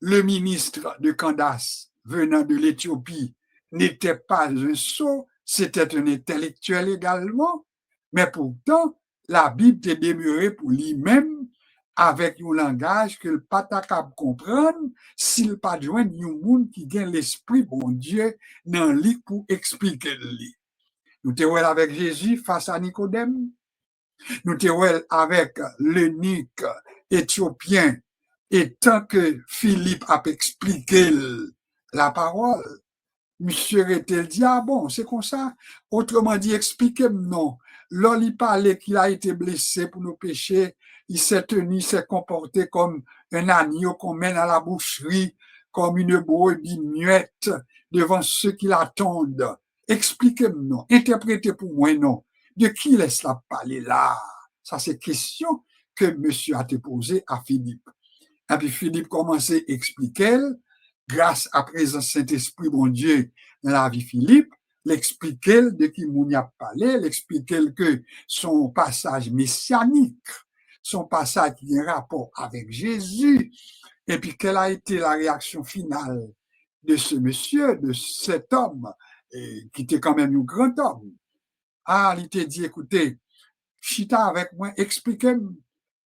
le ministre de Candace venant de l'Éthiopie n'était pas un sot, c'était un intellectuel également, mais pourtant, la Bible est demeurée pour lui-même avec un langage que le pas capable de comprendre s'il pas joint un monde qui gagne l'esprit bon Dieu dans lui pour expliquer lui. Nous te voyons avec Jésus face à Nicodème. Nous te voyons avec l'eunuque éthiopien. Et tant que Philippe a expliqué la parole, monsieur était dit, ah bon, c'est comme ça. Autrement dit, expliquez-moi, non. L'on il parlait qu'il a été blessé pour nos péchés. Il s'est tenu, il s'est comporté comme un agneau qu'on mène à la boucherie, comme une brebis muette devant ceux qui l'attendent. Expliquez-moi, non. Interprétez pour moi, non. De qui laisse-la parler là? Ça, c'est question que monsieur a été posée à Philippe. Et puis Philippe commençait à expliquer, grâce à présence Saint-Esprit, bon Dieu, dans la vie Philippe, l'expliquer de qui moun y a parlé, l'expliquer que son passage messianique, son passage qui a un rapport avec Jésus, et puis quelle a été la réaction finale de ce monsieur, de cet homme, qui était quand même un grand homme. Ah, il t'a dit, écoutez, chita avec moi, expliquez-moi,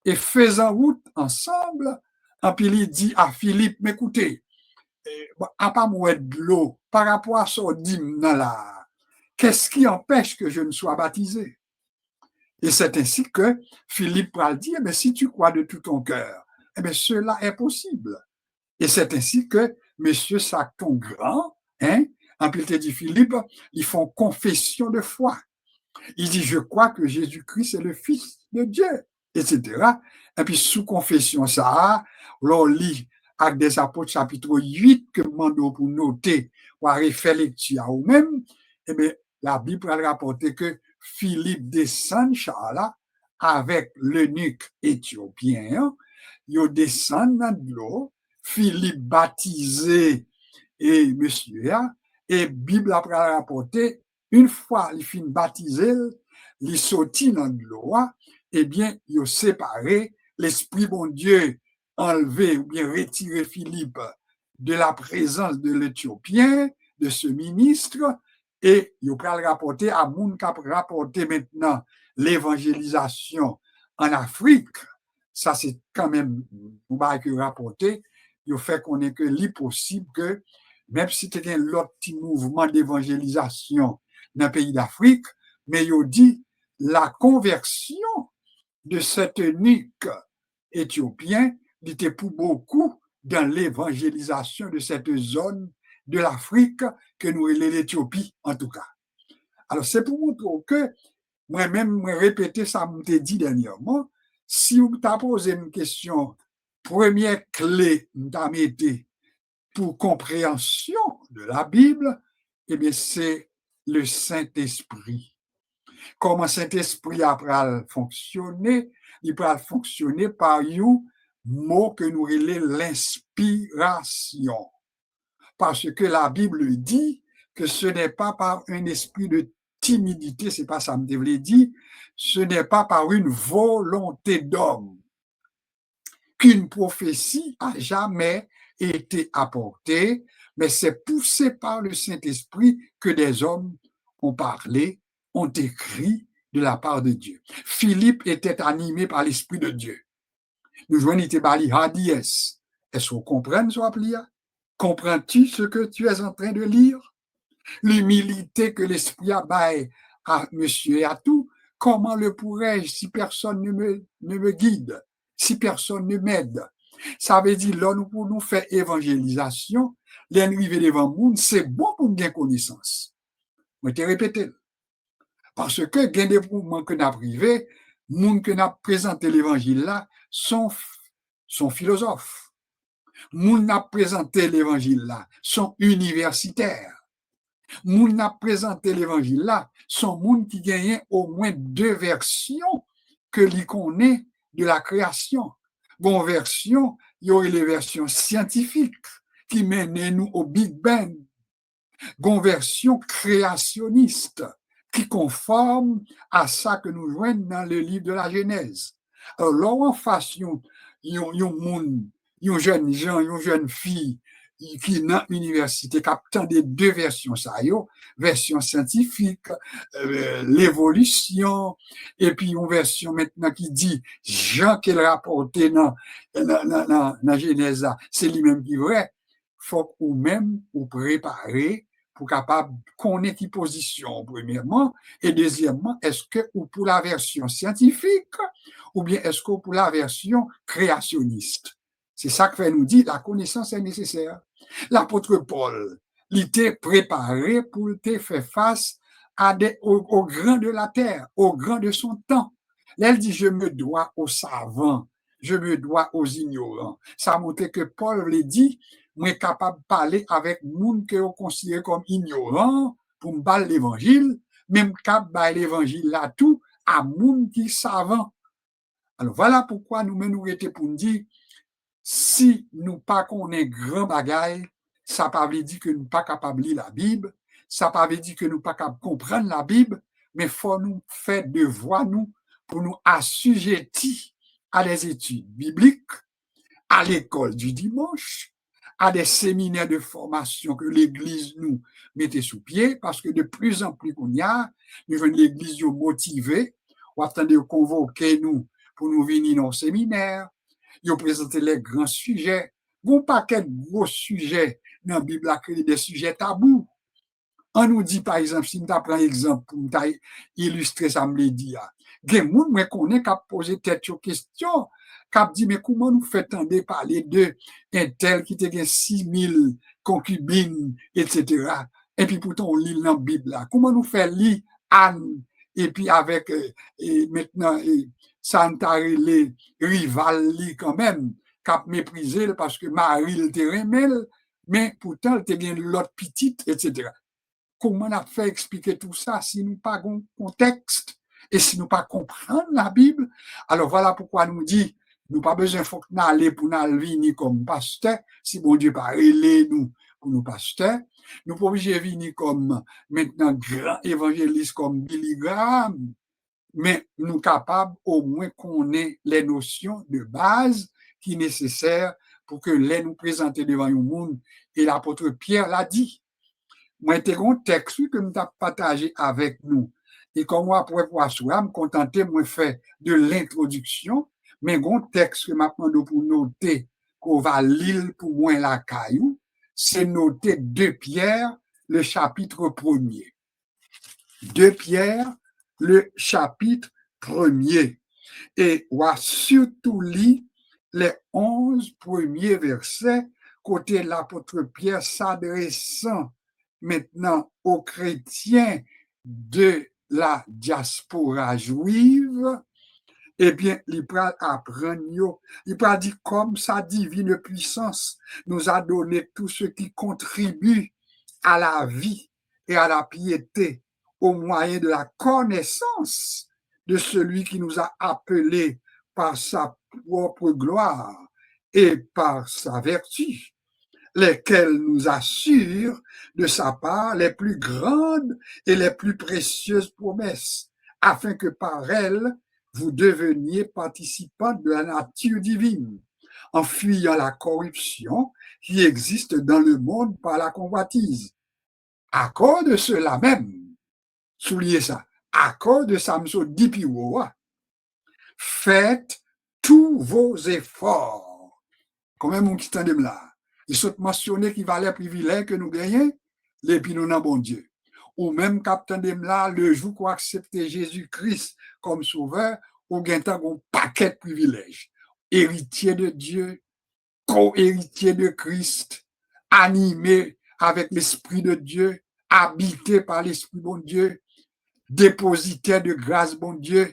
et faisons route ensemble. Et puis il dit à Philippe, mais écoutez, à pas moi de l'eau, par rapport à son dîme là, qu'est-ce qui empêche que je ne sois baptisé? Et c'est ainsi que Philippe va dire, eh si tu crois de tout ton cœur, cela est possible. Et c'est ainsi que Monsieur Sacton Grand, en plus dit Philippe, ils font confession de foi. Il dit, je crois que Jésus-Christ est le Fils de Dieu, etc. Et puis, sous confession, ça, l'on lit Actes des Apôtres, chapitre 8, que mando pour noter, ou à refaire lecture ou même, la Bible va rapporter que Philippe descend, Charles, avec l'eunuque éthiopien, il descend dans l'eau, Philippe baptisé et monsieur, et Bible après rapporter, une fois il finit baptisé, il sorti dans l'eau, eh bien, il a séparé l'Esprit bon Dieu, enlevé ou bien retiré Philippe de la présence de l'Éthiopien, de ce ministre, et il a rapporté à moun qui a rapporté maintenant l'évangélisation en Afrique. Ça, c'est quand même, on va rapporter, il fait qu'on est que l'impossible que, même si c'était l'autre petit mouvement d'évangélisation dans le pays d'Afrique, mais il dit la conversion de cet eunuque éthiopien était pour beaucoup dans l'évangélisation de cette zone de l'Afrique que nous appelons l'Éthiopie, en tout cas. Alors, c'est pour montrer que moi-même, répéter ça, je t'ai dit dernièrement, si vous t'avez posé une question, première clé, t'as mis pour compréhension de la Bible, eh bien, c'est le Saint-Esprit. Comment Saint-Esprit a fonctionné? Il peut fonctionner par un mot que nous appelons l'inspiration. Parce que la Bible dit que ce n'est pas par un esprit de timidité, c'est pas ça me voulait dire, ce n'est pas par une volonté d'homme qu'une prophétie a jamais été apportée, mais c'est poussé par le Saint-Esprit que des hommes ont parlé, ont écrit de la part de Dieu. Philippe était animé par l'Esprit de Dieu. Nous joignons Bali Hadies. Est-ce qu'on comprend ce qu'on Comprends-tu ce que tu es en train de lire? L'humilité que l'Esprit a baillé à monsieur et à tout, comment le pourrais-je si personne ne me guide, si personne ne m'aide? Ça veut dire, là, nous, pour nous faire évangélisation, l'arrivée devant le monde, c'est bon pour bien connaissance. Je te répéter. Parce que, il y a des mouvements que nous avons privés, les gens que nous avons présenté l'évangile là, sont philosophes. Les gens qui ont présenté l'évangile là, sont universitaires. Les gens qui ont présenté l'évangile là, sont les gens qui gagnent au moins 2 versions que l'on connaît de la création. Bon version, il y aurait les versions scientifiques qui mènent nous au Big Bang. Bon version créationniste qui conforme à ça que nous joignons dans le livre de la Genèse. Alors, là, en face, il y a jeune gens, une jeune fille qui dans l'université captant des 2 versions, ça y est, version scientifique, l'évolution, et puis une version maintenant qui dit Jean qu'elle rapporté dans Genèse, c'est lui-même qui est vrai. Faut ou même ou préparer pour capable connaître qui position premièrement et deuxièmement est-ce que ou pour la version scientifique ou bien est-ce que pour la version créationniste. C'est ça que fait nous dire la connaissance est nécessaire. L'apôtre Paul, il était préparé pour te faire face aux grands de la terre, aux grands de son temps. Là, elle dit, je me dois aux savants, je me dois aux ignorants. Ça montre que Paul l'a dit, moi capable de parler avec monde que on considère comme ignorant pour me parler l'évangile, même capable de l'évangile là tout à monde qui savant. Alors voilà pourquoi nous étions pour nous dire si nous pas connaît grand bagaille, ça pas veut dire que nous pas capable de lire la Bible, ça pas veut dire que nous pas capable de comprendre la Bible, mais faut nous faire devoir nous pour nous assujettir à des études bibliques, à l'école du dimanche, à des séminaires de formation que l'Église nous mettait sous pied, parce que de plus en plus qu'on y a, nous venons l'Église motivée, ou attendez convoquer nous pour nous venir dans le séminaire, ils présenté les grands sujets. Bon paquet de gros sujets dans la Bible, des sujets tabous. On nous dit, par exemple, si nous prend un exemple pour illustrer ça, me dit, Gen moun mwen konnen k'ap pose tête yo question, k'ap di mais comment nous fait tande parler de un tel qui te gen 6000 concubines, etc. Et puis pourtant on lit dans la Bible là. Comment nous fait lire Anne et puis avec et maintenant les rival li quand même k'ap méprisé parce que Marie le te remel, mais pourtant elle te gen l'autre petite, etc. Comment on a fait expliquer tout ça si nous pas un contexte et si nous pas comprendre la Bible? Alors voilà pourquoi nous dit, nous pas besoin faut que nous aller pour nous venir comme pasteur, si bon Dieu pas relé nous pour nous pasteur. Nous pas obligé venir comme maintenant grand évangéliste comme Billy Graham, mais nous capables au moins qu'on ait les notions de base qui sont nécessaires pour que les nous présenter devant le monde. Et l'apôtre Pierre l'a dit. Moi, j'ai un texte que nous avons partagé avec nous. Et comme moi, pour pouvoir me contenter, moi, faire de l'introduction, mais un texte que maintenant pour noter, qu'on va lire pour moi la caillou, c'est noter 2 Pierre, le chapitre 1er. 2 Pierre, le chapitre 1er. Et on va surtout lire les 11 premiers versets, côté l'apôtre Pierre s'adressant maintenant aux chrétiens de la diaspora juive, eh bien, il va apprendre, il va dire comme sa divine puissance nous a donné tout ce qui contribue à la vie et à la piété au moyen de la connaissance de celui qui nous a appelés par sa propre gloire et par sa vertu, lesquels nous assurent de sa part les plus grandes et les plus précieuses promesses, afin que par elles, vous deveniez participants de la nature divine, en fuyant la corruption qui existe dans le monde par la convoitise. À cause de cela même, soulignez ça, à cause de Samson Dipiwoa, faites tous vos efforts. Comment mon qui t'en là? Il sont mentionné qu'il valait privilège que nous gagnons, les puis nous bon Dieu. Ou même captain de là, le jour qu'on accepte Jésus-Christ comme sauveur, ou gagne un paquet de privilèges. Héritier de Dieu, co-héritier de Christ, animé avec l'Esprit de Dieu, habité par l'Esprit bon Dieu, dépositaire de grâce bon Dieu.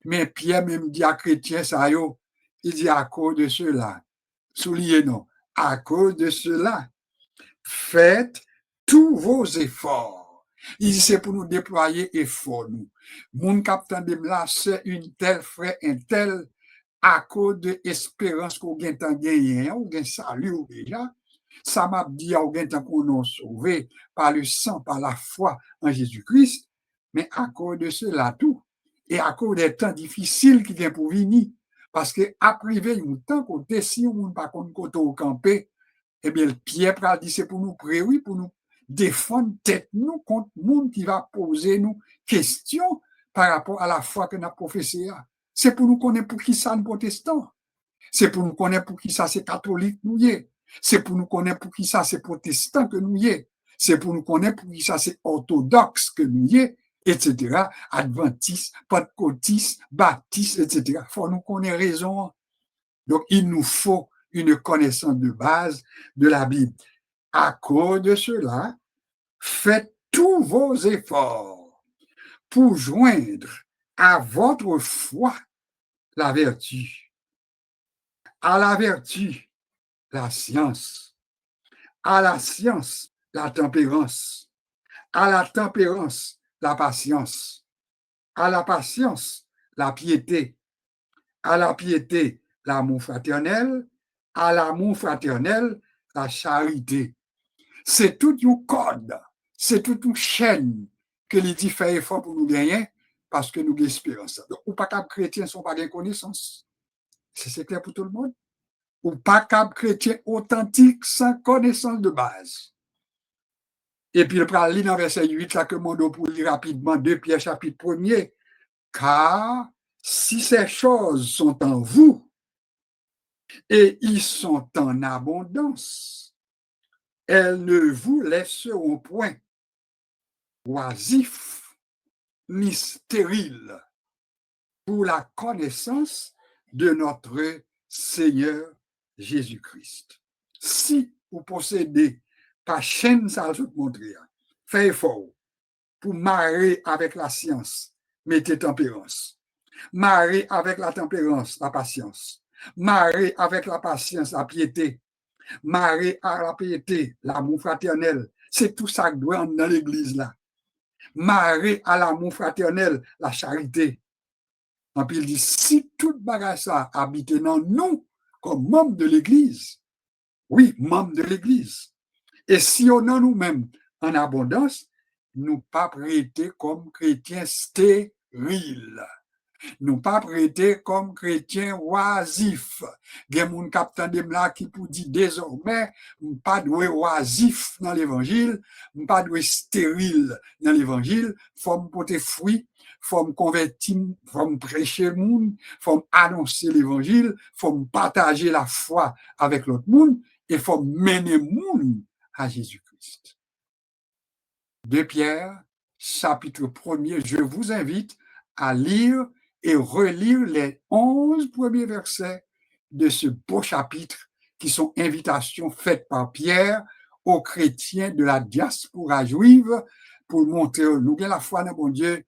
Mais Pierre même dit à chrétien, ça yo, il dit à cause de cela, soulignez non, à cause de cela, faites tous vos efforts. Il dit c'est pour nous déployer efforts nous. Mon captain de là, c'est une telle frère, un tel à cause de l'espérance qu'on gagne tant gagné, on gagne salut déjà. Ça m'a dit on gagne tant qu'on est sauvé par le sang, par la foi en Jésus-Christ, mais à cause de cela tout, et à cause des temps difficiles qui viennent pour venir, parce que après un temps qu'on si on ne pas contre côté au campé, eh bien le Pierre a dit c'est pour nous prier, oui, pour nous défendre tête nous contre le monde qui va poser nous questions par rapport à la foi que nous avons professée. C'est pour nous connaître pour qui ça nous protestants. C'est pour nous connaître pour qui ça c'est catholique nous y est. C'est pour nous connaître pour qui ça c'est protestant que nous y est. C'est pour nous connaître pour qui ça c'est orthodoxe que nous y est, etc. Adventistes, pentecôtistes, baptistes, etc. Faut nous connaître raison. Donc il nous faut une connaissance de base de la Bible. À cause de cela, faites tous vos efforts pour joindre à votre foi la vertu, à la vertu, la science, à la science, la tempérance, à la tempérance, la patience, à la patience, la piété, à la piété, l'amour fraternel, à l'amour fraternel, la charité. C'est tout un code, c'est toute une chaîne que les dit fait effort pour nous gagner parce que nous avons espérance. Donc, ou pas qu'un chrétien ne sont pas des connaissances. C'est clair pour tout le monde. Ou pas qu'un chrétien authentique sans connaissance de base. Et puis, le parler dans verset 8, là, que mon pour lire rapidement, 2 Pierre chapitre 1er. Car si ces choses sont en vous et ils sont en abondance, elles ne vous laisseront point oisifs ni stériles, pour la connaissance de notre Seigneur Jésus-Christ. Si vous possédez par chaîne, ça va vous montrer, faites effort pour marrer avec la science, mettez tempérance. Marrer avec la tempérance, la patience. Marrer avec la patience, la piété. Marrer à la piété, l'amour fraternel. C'est tout ça que doit dans l'église là. Marrer à l'amour fraternel, la charité. En puis il dit, si tout bagage ça habite dans nous, comme membres de l'église, oui, membres de l'église, et si on a nous-mêmes en abondance, nous pas prêter comme chrétiens stériles. Nous pas prêter comme chrétiens oisifs. Il y a des gens qui pour dire désormais, nous pas doué oisif dans l'évangile, nous pas doué stérile dans l'évangile, faut me porter fruit, faut me convertir, faut me prêcher le monde, faut me annoncer l'évangile, faut me partager la foi avec l'autre monde et faut mener le monde à Jésus-Christ. 2 Pierre, chapitre 1er, je vous invite à lire et relire les 11 premiers versets de ce beau chapitre qui sont invitations faites par Pierre aux chrétiens de la diaspora juive pour montrer nous bien la foi dans mon Dieu,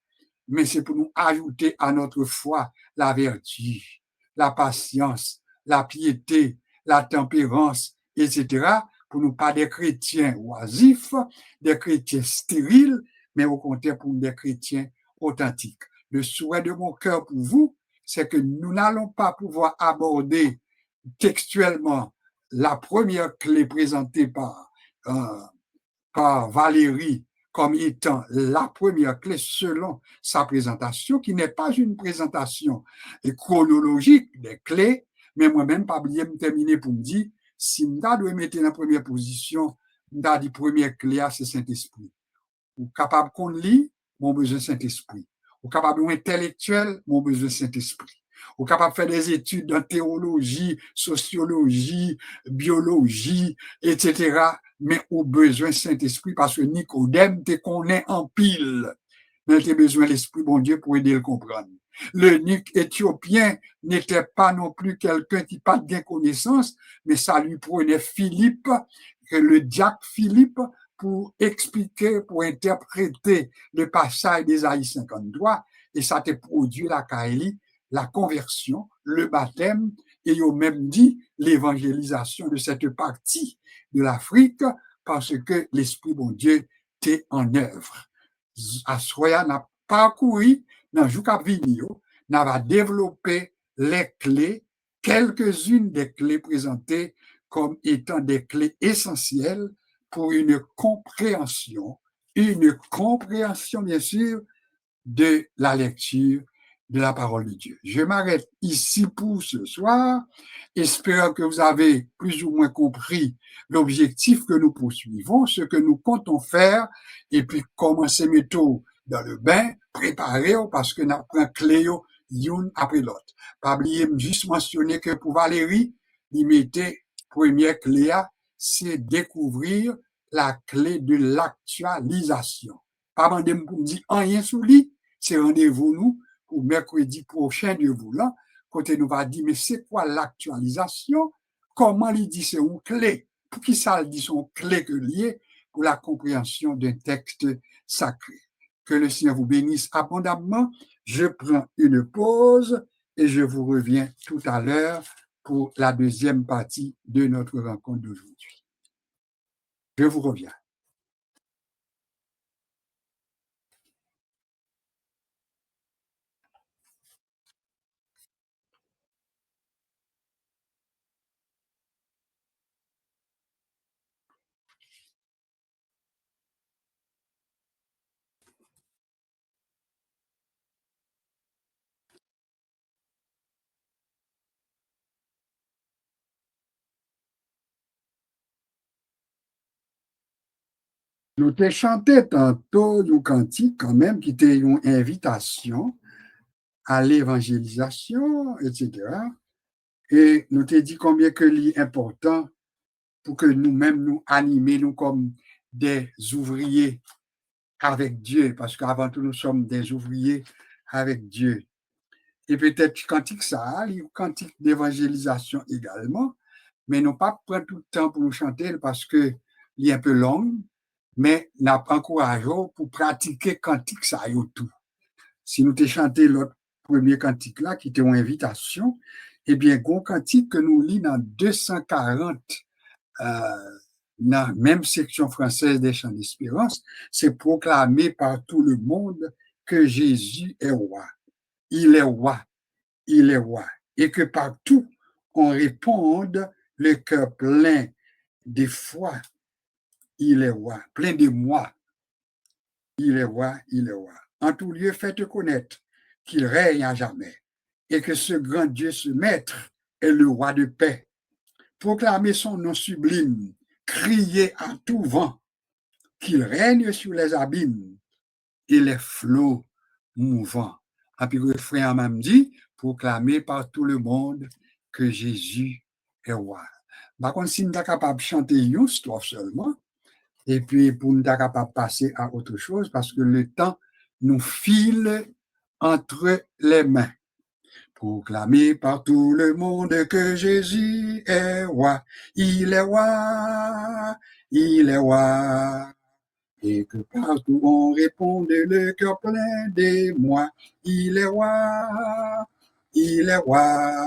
mais c'est pour nous ajouter à notre foi la vertu, la patience, la piété, la tempérance, etc., pour nous pas des chrétiens oisifs, des chrétiens stériles, mais au contraire pour des chrétiens authentiques. Le souhait de mon cœur pour vous, c'est que nous n'allons pas pouvoir aborder textuellement la première clé présentée par Valérie comme étant la première clé selon sa présentation, qui n'est pas une présentation chronologique des clés, mais moi-même, pas oublier me terminer pour me dire, si je dois mettre en première position, je dis première clé, c'est Saint-Esprit. Ou capable qu'on lit, mon besoin Saint-Esprit. Ou capable intellectuel, mon besoin Saint-Esprit. Ou capable de faire des études en théologie, sociologie, biologie, etc. Mais au besoin Saint-Esprit parce que Nicodème te connaît en pile. Mais tu as besoin de l'Esprit, bon Dieu, pour aider à le comprendre. Le nuque éthiopien n'était pas non plus quelqu'un qui n'a pas de connaissance, mais ça lui prenait Philippe, le diacre Philippe, pour expliquer, pour interpréter le passage d'Ésaïe 53, et ça te produit la Kaeli, la conversion, le baptême, et ils ont même dit l'évangélisation de cette partie de l'Afrique, parce que l'Esprit bon Dieu t'est en œuvre. Assoya n'a parcouru dans Joukap Vigno, n'a développé les clés, quelques-unes des clés présentées comme étant des clés essentielles pour une compréhension bien sûr, de la lecture de la parole de Dieu. Je m'arrête ici pour ce soir, espérant que vous avez plus ou moins compris l'objectif que nous poursuivons, ce que nous comptons faire, et puis commencer métaux dans le bain, préparer, parce que nous avons clé l'une après l'autre. Pas oublier, juste mentionner que pour Valérie, il mettait première clé, c'est découvrir la clé de l'actualisation. Pas demander pour me dire rien sous lui, c'est rendez-vous nous pour mercredi prochain de vous là, côté nous va dire mais c'est quoi l'actualisation? Comment il dit c'est une clé? Pour qui ça dit son clé que lié pour la compréhension d'un texte sacré. Que le Seigneur vous bénisse abondamment. Je prends une pause et je vous reviens tout à l'heure pour la deuxième partie de notre rencontre d'aujourd'hui. Je vous reviens. Nous te chanté tantôt un cantique quand même qui était une invitation à l'évangélisation, etc. Et nous te dit combien que c'est important pour que nous-mêmes nous animions comme des ouvriers avec Dieu, parce qu'avant tout nous sommes des ouvriers avec Dieu. et peut-être cantique ça, il y a cantique d'évangélisation également, mais non pas prendre tout le temps pour nous chanter parce que il est un peu long, mais n'a pas encouragé pour pratiquer cantique ça et tout. Si nous t'ai chanté l'autre premier cantique là, qui était une invitation, eh bien, un cantique que nous lit dans 240, dans la même section française des chants d'espérance, c'est proclamé par tout le monde que Jésus est roi. Il est roi. Il est roi. Et que partout, on réponde le cœur plein de foi. Il est roi. Plein de moi. Il est roi, il est roi. En tout lieu, faites connaître qu'il règne à jamais et que ce grand Dieu, ce maître, est le roi de paix. Proclamez son nom sublime, criez à tout vent qu'il règne sur les abîmes et les flots mouvants. Et puis le refrain même dit, proclamez par tout le monde que Jésus est roi. Par contre, si nous sommes capables de chanter une strophe seulement, et puis pour nous être capable de passer à autre chose, parce que le temps nous file entre les mains. Proclamez par tout le monde que Jésus est roi, il est roi, il est roi. Et que partout on réponde le cœur plein d'émoi, il est roi, il est roi.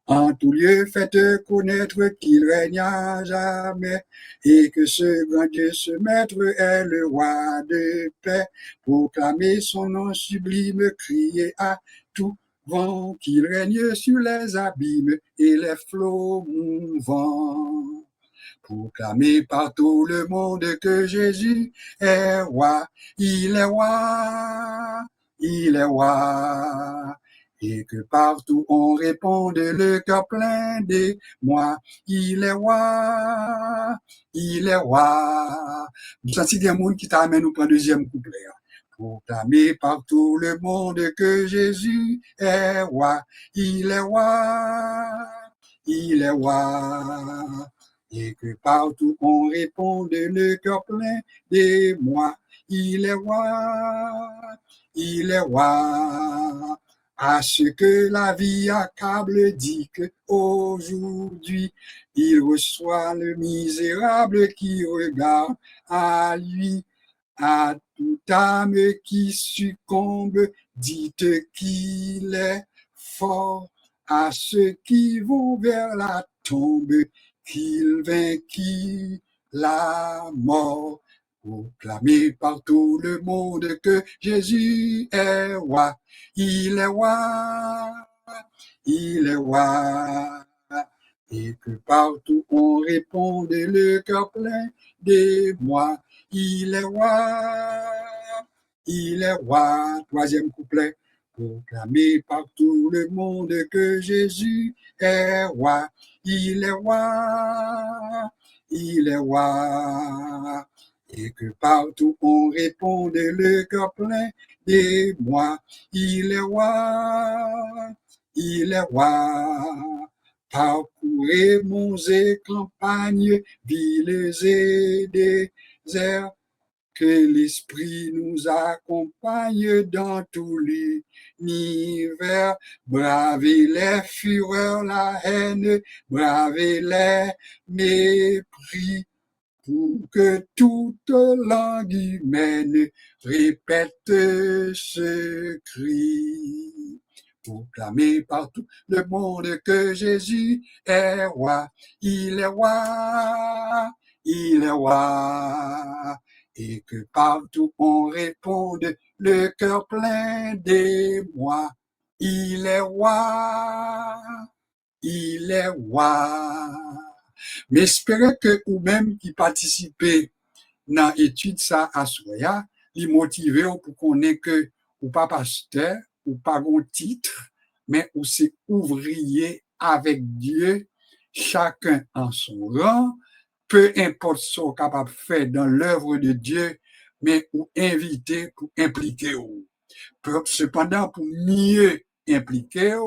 En tout lieu, faites connaître qu'il règne à jamais et que ce grand Dieu, ce maître est le roi de paix. Proclamez son nom sublime, criez à tout vent qu'il règne sur les abîmes et les flots mouvants. Proclamez par tout le monde que Jésus est roi, il est roi, il est roi. Et que partout on réponde le cœur plein de moi, il est roi, il est roi. Vous sentez des gens qui t'amènent au deuxième couplet. Proclamez par tout le monde que Jésus est roi, il est roi, il est roi. Et que partout on réponde le cœur plein de moi, il est roi, il est roi. À ce que la vie accable dit que aujourd'hui il reçoit le misérable qui regarde à lui. À toute âme qui succombe, dites qu'il est fort. À ceux qui vont vers la tombe, qu'il vainquit la mort. Proclamez par tout le monde que Jésus est roi. Il est roi, il est roi. Et que partout on réponde le cœur plein de moi. Il est roi, il est roi. Troisième couplet. Proclamez par tout le monde que Jésus est roi. Il est roi, il est roi. Et que partout on réponde le cœur plein de moi. Il est roi, il est roi. Parcourez monts et campagnes, villes et déserts, que l'Esprit nous accompagne dans tout l'univers. Bravez les fureurs, la haine, bravez les mépris, pour que toute langue humaine répète ce cri. Proclamez partout le monde que Jésus est roi. Il est roi, il est roi. Et que partout on réponde le cœur plein d'émoi. Il est roi, il est roi. Mais espérez que ou même qui participez dans l'étude ça à soya, les motiver pour qu'on ait que ou pas pasteur, ou pas un titre, mais ou c'est ouvrier avec Dieu, chacun en son rang, peu importe ce qu'on est capable de faire dans l'œuvre de Dieu, mais ou invité pour impliquer. Cependant, pour mieux impliquer,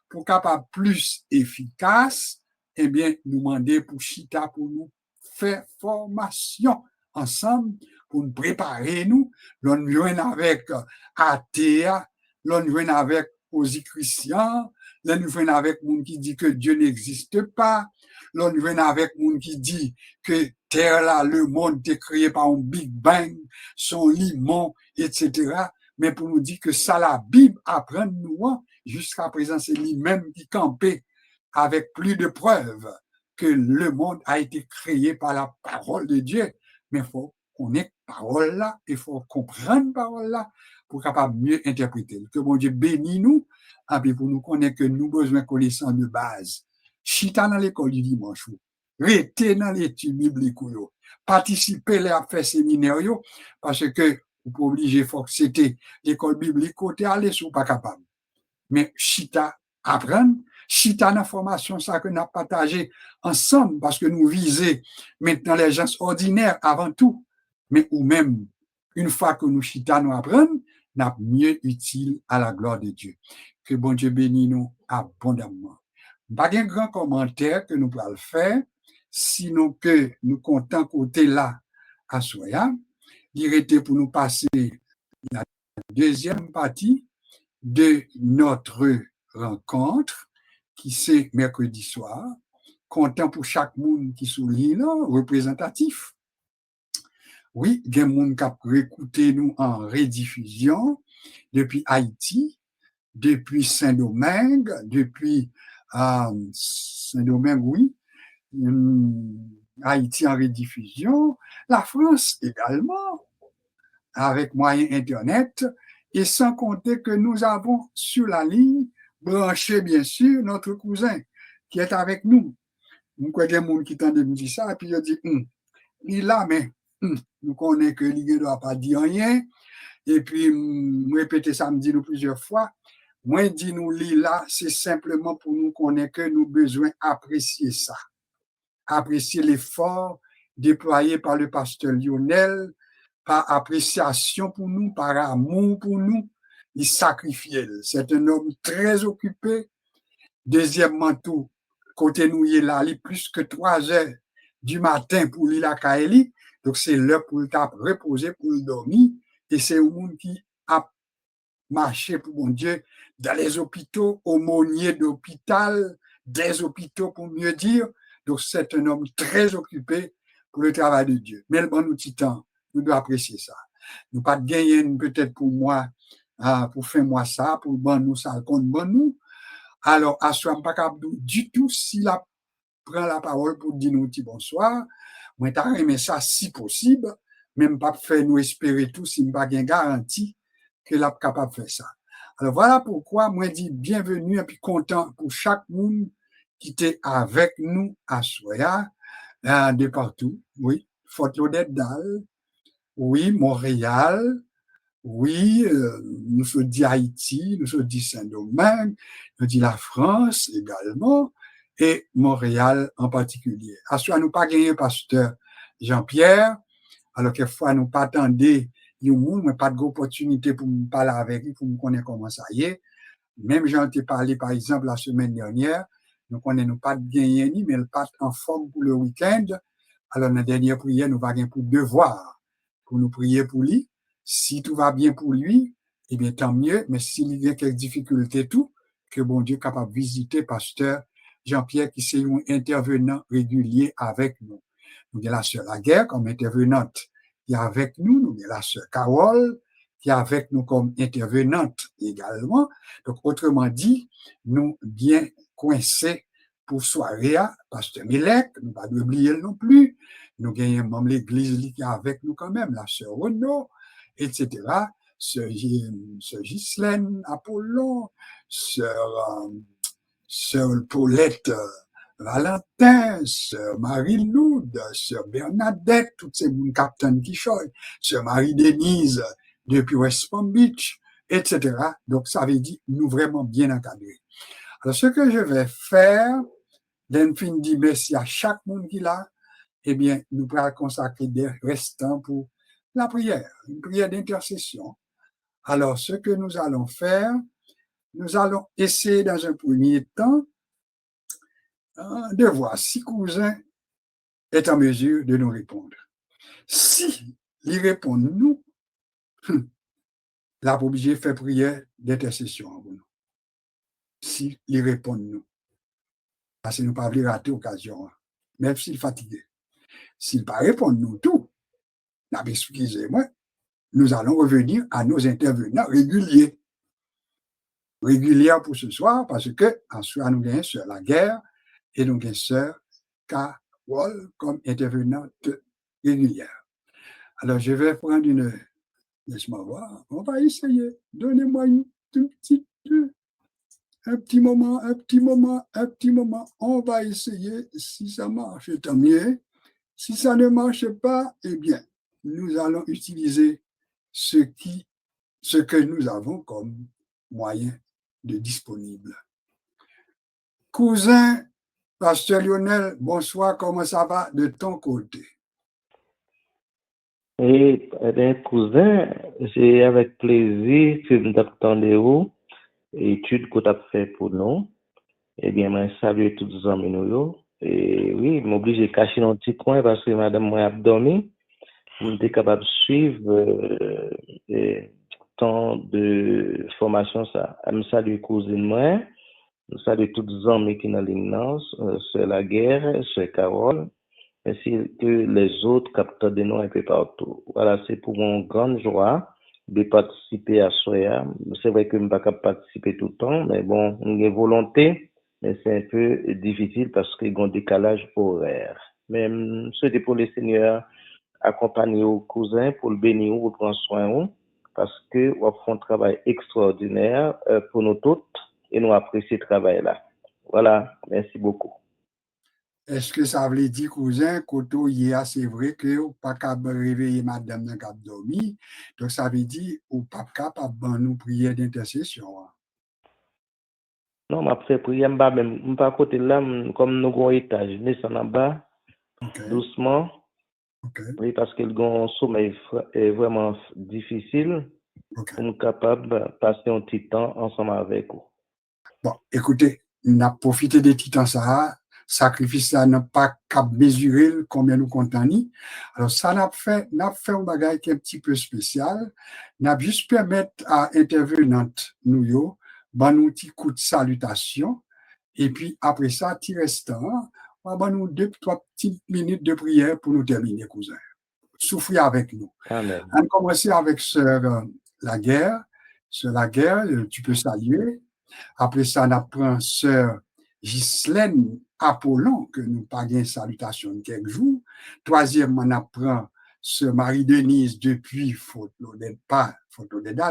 pour capable plus efficace, eh bien, nous demander pour Chita pour nous faire formation ensemble, pour nous préparer nous, l'on vient avec ATA, l'on vient avec aux chrétiens, là nous venons avec monde qui dit que Dieu n'existe pas, là nous venons avec monde qui dit que terre là, le monde est créé par un Big Bang, son limon, etc. Mais pour nous dire que ça, la Bible apprend nous, jusqu'à présent, c'est lui-même qui campait avec plus de preuves que le monde a été créé par la parole de Dieu. Mais il faut connaître parole là, il faut comprendre parole là pour capable mieux interpréter. Que bon Dieu bénisse nous, et puis pour nous connaître que nous besoin de connaissances de base. Chita dans l'école du dimanche, rester dans l'étude biblique, participer à faire séminaire, parce que vous pouvez obliger, faut que c'était l'école biblique, côté aller, si vous pas capable. Mais chita, apprendre, chita dans la formation, ça que nous avons partagé ensemble, parce que nous visons maintenant les gens ordinaires avant tout, mais ou même, une fois que nous chita, nous apprenons, nous mieux utile à la gloire de Dieu. Que bon Dieu bénisse nous abondamment. Pas de grand commentaire que nous pouvons faire, sinon que nous comptons côté là à Soya. Il était pour nous passer la deuxième partie de notre rencontre, qui c'est mercredi soir, comptant pour chaque monde qui souligne représentatif. Oui, il y a des gens qui ont écouté nous en rediffusion depuis Haïti, depuis Saint-Domingue, depuis Saint-Domingue, oui, Haïti en rediffusion, la France également, avec moyen Internet, et sans compter que nous avons sur la ligne branché, bien sûr, notre cousin qui est avec nous. Nous connaissons des gens qui tendent de nous dire ça, et puis ils disent, il est là, mais nous connaissons que l'IG ne doit pas dire rien. Et puis, répéter ça, me dit nous plusieurs fois. Moi, dit nous, là, c'est simplement pour nous connaître que nous besoin apprécier ça. Apprécier l'effort déployé par le pasteur Lionel, par appréciation pour nous, par amour pour nous, il sacrifiait. C'est un homme très occupé. Deuxièmement, tout, côté nous, il est là, il plus que 3 heures du matin pour l'île à Kaeli. Donc, c'est l'heure pour le reposer, pour le dormir. Et c'est un monde qui a marché, pour mon Dieu, dans les hôpitaux, aumônier d'hôpital, des hôpitaux, pour mieux dire. Donc, c'est un homme très occupé pour le travail de Dieu. Mais le bon outil temps, nous devons apprécier ça. Nous pas de gagner peut-être pour moi, pour faire moi ça, pour bon nous ça, contre bon nous. Alors, à ce moment pas capable du tout s'il prend la parole pour dire nous petit bonsoir. Moi, t'as aimé ça si possible, même pas faire nous espérer tout si pas gain garantie que l'a capable de faire ça. Alors voilà pourquoi moi dis bienvenue et puis content pour chaque monde qui était avec nous à Soya, de partout. Oui, Fort Lauderdale, oui, Montréal, oui, nous sommes dit Haïti, nous sommes dit Saint-Domingue, nous dit la France également, et Montréal en particulier. À ce nous pas gagné pasteur Jean-Pierre, alors quelquefois nous pas attendez, mais pas de opportunité pour me parler avec lui, pour me connaître comment ça y est. Même j'en ai parlé, par exemple, la semaine dernière, nous connaissons pas de gagner ni, mais elle pas en forme pour le week-end. Alors, la dernière prière, nous va gagner pour devoir, pour nous prier pour lui. Si tout va bien pour lui, eh bien, tant mieux. Mais s'il y a quelques difficultés, tout, que bon Dieu est capable de visiter pasteur Jean-Pierre, qui c'est un intervenant régulier avec nous. Nous avons la sœur Laguerre comme intervenante qui est avec nous. Nous avons la sœur Carole qui est avec nous comme intervenante également. Donc, autrement dit, nous bien coincés pour soirée, pasteur Milek, nous pas oublier non plus. Nous gagnons même l'église qui est avec nous quand même, la sœur Renaud, etc. Sœur Ghislaine Apollon, sœur Paulette Valentin, sœur Marie-Loude, sœur Bernadette, toutes ces capitaines qui choy, sœur Marie-Denise depuis West Palm Beach, etc. Donc, ça veut dire nous vraiment bien encadrés. Alors, ce que je vais faire, d'enfin dit merci à chaque monde qui l'a, eh bien, nous pourrons consacrer des restants pour la prière, une prière d'intercession. Alors, ce que nous allons faire, nous allons essayer dans un premier temps de voir si cousin est en mesure de nous répondre. Si il répond nous, la obligé de faire prière d'intercession. s'il répond nous. Parce que nous ne pouvons pas rater l'occasion, même s'il est fatigué. S'il ne pas répondre nous tout, excusez-moi, nous allons revenir à nos intervenants réguliers. Réguliers pour ce soir, parce que en soi, nous avons sur la guerre et nous avons sœur Carole comme intervenante régulière. Alors, je vais prendre une. Laisse-moi voir. On va essayer. Donnez-moi un petit moment. On va essayer. Si ça marche, tant mieux. Si ça ne marche pas, eh bien, nous allons utiliser ce que nous avons comme moyen de disponible. Cousin, Pasteur Lionel, bonsoir, comment ça va de ton côté? Et bien, cousin, j'ai avec plaisir que nous t'attendons études que tu as fait pour nous. Eh bien, moi, salut tous les amis nous. Et oui, je m'oblige de cacher dans un petit coin parce que madame moi a dormi. On était capable de suivre temps de formation. Ça, je salue cousine moi. Je salue tous les amis qui sont dans l'immense, c'est la guerre, c'est Carole. Ainsi que les autres capteurs de noms un peu partout. Voilà, c'est pour mon grande joie de participer à Soya. C'est vrai que je ne peux pas participer tout le temps, mais bon, j'ai volonté, mais c'est un peu difficile parce qu'il y a un décalage horaire. Mais c'est pour les seigneurs accompagner aux cousins pour le bénir ou prendre soin parce que on fait un travail extraordinaire pour nous toutes et nous apprécions ce travail-là. Voilà, merci beaucoup. Est-ce que ça veut dire, cousin, qu'auto hier, c'est vrai que ou pas capable réveiller madame dans cap dormi, donc ça veut dire ou pas capable de nous prier d'intercession. Non, ma fait prière, je pas côté là, comme nous avons un étage, descend en bas, doucement. Oui, parce que le sommeil est vraiment difficile. Pour nous capable de passer un petit temps ensemble avec vous. Bon, écoutez, on a profité des titans ça, sacrifice ça n'a pas qu'à mesurer combien nous comptons. Alors ça n'a fait un bagage qui est un petit peu spécial. N'a juste permettre à intervenante nous nous petit coup de salutation et puis après ça petit restant, on va nous 2-3 petites minutes de prière pour nous terminer, cousin. Souffrez avec nous. Amen. On va commencer avec sœur la guerre. Sœur la guerre, tu peux saluer. Après ça, on apprend sœur Ghislaine Apollon, que nous paguons salutation de quelques jours. Troisièmement, on apprend sœur Marie-Denise depuis Fort-Lauderdale,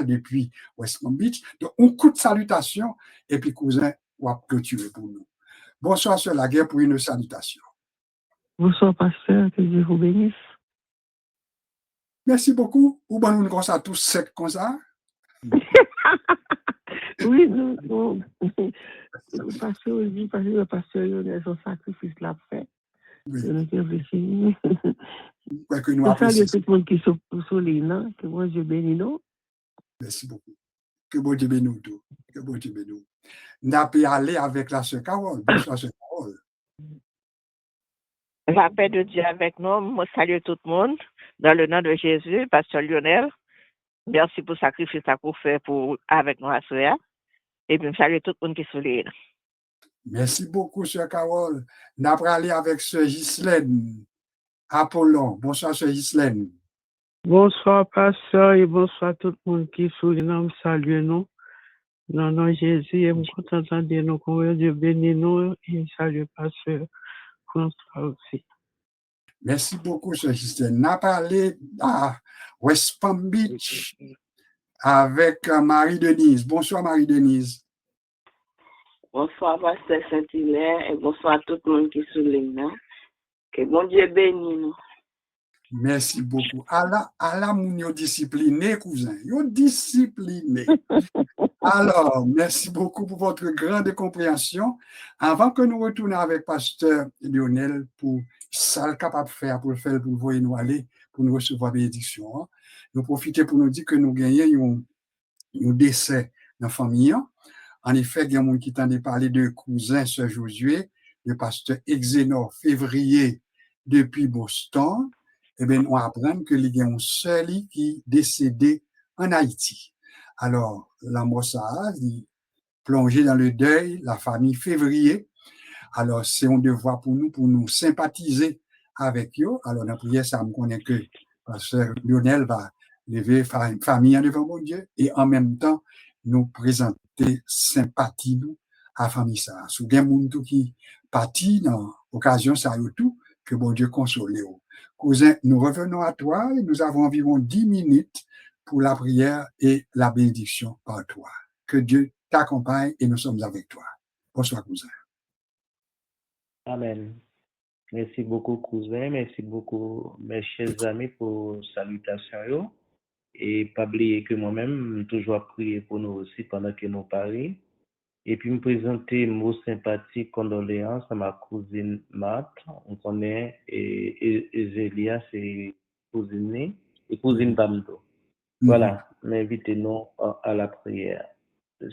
depuis West Palm Beach. Donc, on coup de salutation et puis cousin, on va clôturer pour nous. Bonsoir, sœur la guerre, pour une salutation. Bonsoir, pasteur, que Dieu vous bénisse. Merci beaucoup. Ou bien nous comme ça, tous secs comme ça? Oui, nous, le pasteur dit, parce que le pasteur Lionel, son sacrifice l'a fait. Oui. Nous réfléchissons. Que nous apprécions. Tout le monde qui sont sur l'île, que moi Dieu bénisse nous. Merci beaucoup. Que bon Dieu bénisse nous. Que bon Dieu bénisse nous. N'a pas aller avec la sœur Carole. Bonsoir, sœur Carole. La paix de Dieu avec nous. Moi, salue tout le monde. Dans le nom de Jésus, pasteur Lionel. Merci pour le sacrifice que vous faites avec nous à Soya. Et puis, salut tout le monde qui est sur l'île. Merci beaucoup, sœur Carole. N'a pas aller avec sœur Ghislaine Apollon. Bonsoir, sœur Ghislaine. Bonsoir, pasteur, et bonsoir tout le monde qui est sur l'île. Salut nous. Non, non, Jésus, et me content d'entendre nous, que Dieu bénisse nous, et salut, pasteur François aussi. Merci beaucoup, sœur Ghislaine. N'a pas aller à West Palm Beach avec Marie-Denise. Bonsoir, Marie-Denise. Bonsoir, pasteur Saint-Hilaire, et bonsoir à tout le monde qui est sur l'île. Que bon Dieu bénisse nous. Merci beaucoup. Allah moun discipliné, cousin. Yo discipliné. Alors, merci beaucoup pour votre grande compréhension. Avant que nous retournions avec pasteur Lionel pour ça le capable de faire, pour le faire, pour voir nous aller, pour nous recevoir bénédiction, nous profitons pour nous dire que nous gagnons un décès dans la famille. En effet, il y a des gens qui t'en parlé de cousin, sœur Josué, le pasteur Exénor, février, depuis Boston. Eh bien, on apprend que il y a un seul qui est décédé en Haïti. Alors, la Mossad, plongé dans le deuil, la famille février. Alors, c'est un devoir pour nous sympathiser avec eux. Alors, dans la prière, ça me connaît que Pasteur Lionel va lever famille en devant mon Dieu et en même temps, nous présenter sympathie nous à la famille ça. Sous bien monde qui partit dans l'occasion ça y tout, que bon Dieu console. Cousin, nous revenons à toi et nous avons environ 10 minutes pour la prière et la bénédiction par toi. Que Dieu t'accompagne et nous sommes avec toi. Bonsoir, cousin. Amen. Merci beaucoup, cousin. Merci beaucoup, mes chers amis, pour salutations. Et pas oublier que moi-même, toujours prier pour nous aussi pendant que nous parlons. Et puis me présenter mot sympathique, condoléances à ma cousine Marthe. On connaît Zélia, c'est cousine et cousine Bamdo. Voilà, m'invitez-nous à la prière.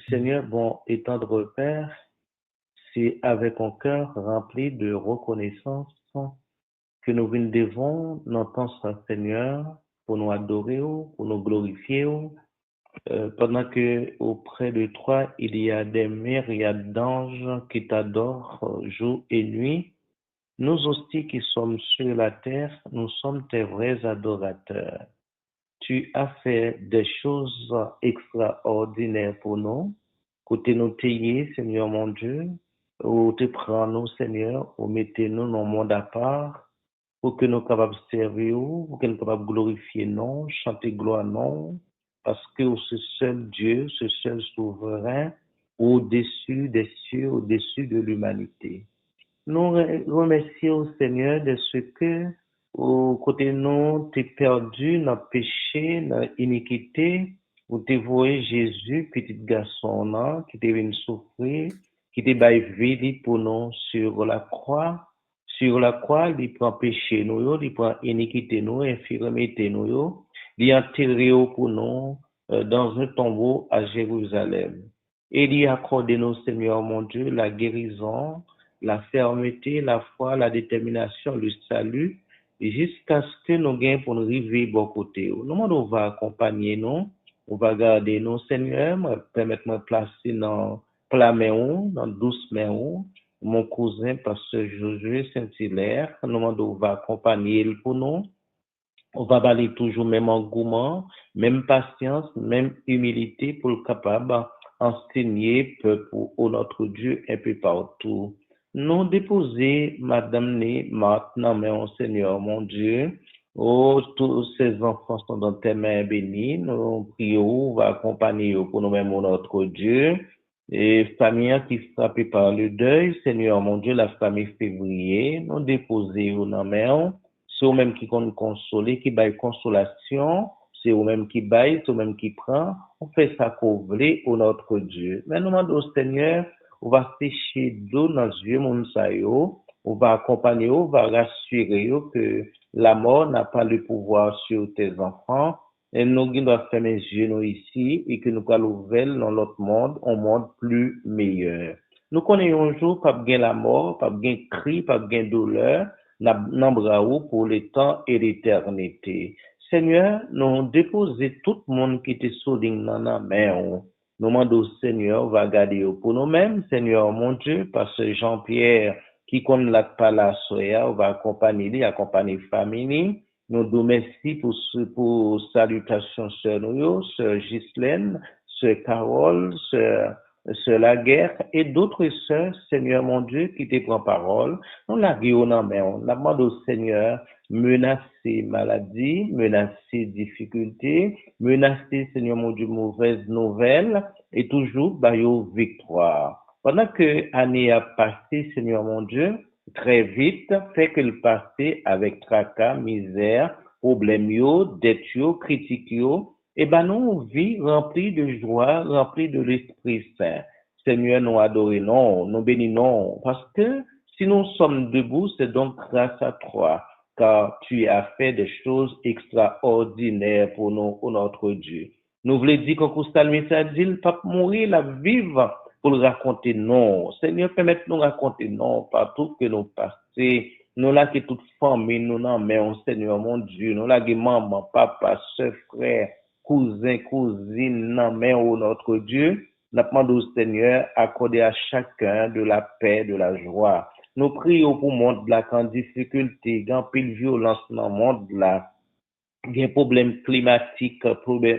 Seigneur, bon et tendre Père, c'est avec un cœur rempli de reconnaissance que nous devons notre Seigneur pour nous adorer, pour nous glorifier, pendant que auprès de toi, il y a des myriades d'anges qui t'adorent jour et nuit. Nous aussi qui sommes sur la terre, nous sommes tes vrais adorateurs. Tu as fait des choses extraordinaires pour nous. Côté nous tailler, Seigneur mon Dieu, ou te prends-nous, Seigneur, ou mettez-nous dans le monde à part, pour que nous soyons capables de servir, pour que nous soyons capables de glorifier non, chanter gloire non, parce que ce seul Dieu, ce seul souverain, au-dessus des cieux, au-dessus de l'humanité. Nous remercions Seigneur de ce que, au côté nous, t'es perdu dans le péché, dans l'iniquité, où t'es voué Jésus, petit garçon, là, qui t'est venu souffrir, qui t'est baillé vie pour nous sur la croix. Sur la croix, il prend péché nous, il prend iniquité nous, infirmité nous, il enterré pour nous dans un tombeau à Jérusalem. Et il accorde nous, Seigneur mon Dieu, la guérison, la fermeté, la foi, la détermination, le salut, jusqu'à ce que nous gagnions pour nous arriver bon côté. Nous, on va accompagner nous, on va garder nous, Seigneur, permettre-moi de placer dans plat main, dans douce main, mon cousin, pasteur Josué Saint-Hilaire, nous, on va accompagner pour nous. On va parler toujours même engouement, même patience, même humilité pour le capable enseigner peuple au notre Dieu un peu partout. Nous déposer Madame Né maintenant, mais au Seigneur, mon Dieu. Oh, tous ces enfants sont dans tes mains bénies. Nous prions, on va accompagner pour nous-mêmes, notre Dieu. Et famille qui frappée par le deuil, Seigneur, mon Dieu, la famille février, nous déposer au nos mains. C'est eux-mêmes qui comptent consoler, qui baillent consolation, c'est eux-mêmes qui baillent, c'est eux-mêmes qui prennent. On fait ça qu'on veut au notre Dieu. Mais nous demandons au Seigneur, on va sécher d'eau dans les yeux, mon sayo, on va accompagner, on va rassurer que la mort n'a pas le pouvoir sur tes enfants. Et nous devons faire les yeux nous ici et que nous allons ouvrir dans l'autre monde, un monde plus meilleur. Nous connaissons un jour, pas bien la mort, pas bien cri, pas bien douleur, n'embraou pour le temps et l'éternité. Seigneur, nous déposons tout le monde qui était souligne dans la main. Nous demandons, Seigneur, va garder pour nous-mêmes, Seigneur, mon Dieu, parce que Jean-Pierre, qui connaît la palace, va accompagner la famille. Nous nous merci pour salutation, sœur Noyo, sœur Ghislaine, sœur Carole, sœur Laguerre et d'autres sœurs, Seigneur mon Dieu, qui te prend parole. On la guillaume en main. On demande au Seigneur, menacer maladie, menacer difficulté, menacer, Seigneur mon Dieu, mauvaise nouvelle et toujours, baillot victoire. Pendant que l'année a passé, Seigneur mon Dieu, très vite, fait que le passé avec tracas, misère, problème yo, dette yo, critique yo, et ben nous, vie remplie de joie, remplie de l'Esprit Saint. Seigneur, nous adorons, nous bénissons, parce que si nous sommes debout, c'est donc grâce à toi, car tu as fait des choses extraordinaires pour nous, pour notre Dieu. Nous voulons dire qu'on constate le message, il pas mourir, la vivre, pour le raconter non. Seigneur, permette-nous raconter non partout que nous passons. Nous là que toute famille, nous n'en mettons, Seigneur mon Dieu. Nous là que maman, papa, soeur, frère, cousin, cousine, n'en mettons notre Dieu. Nous demandons au Seigneur accorder à chacun de la paix, de la joie. Nous prions pour le monde là, en difficulté, en pile violence dans le monde là, des problèmes climatiques,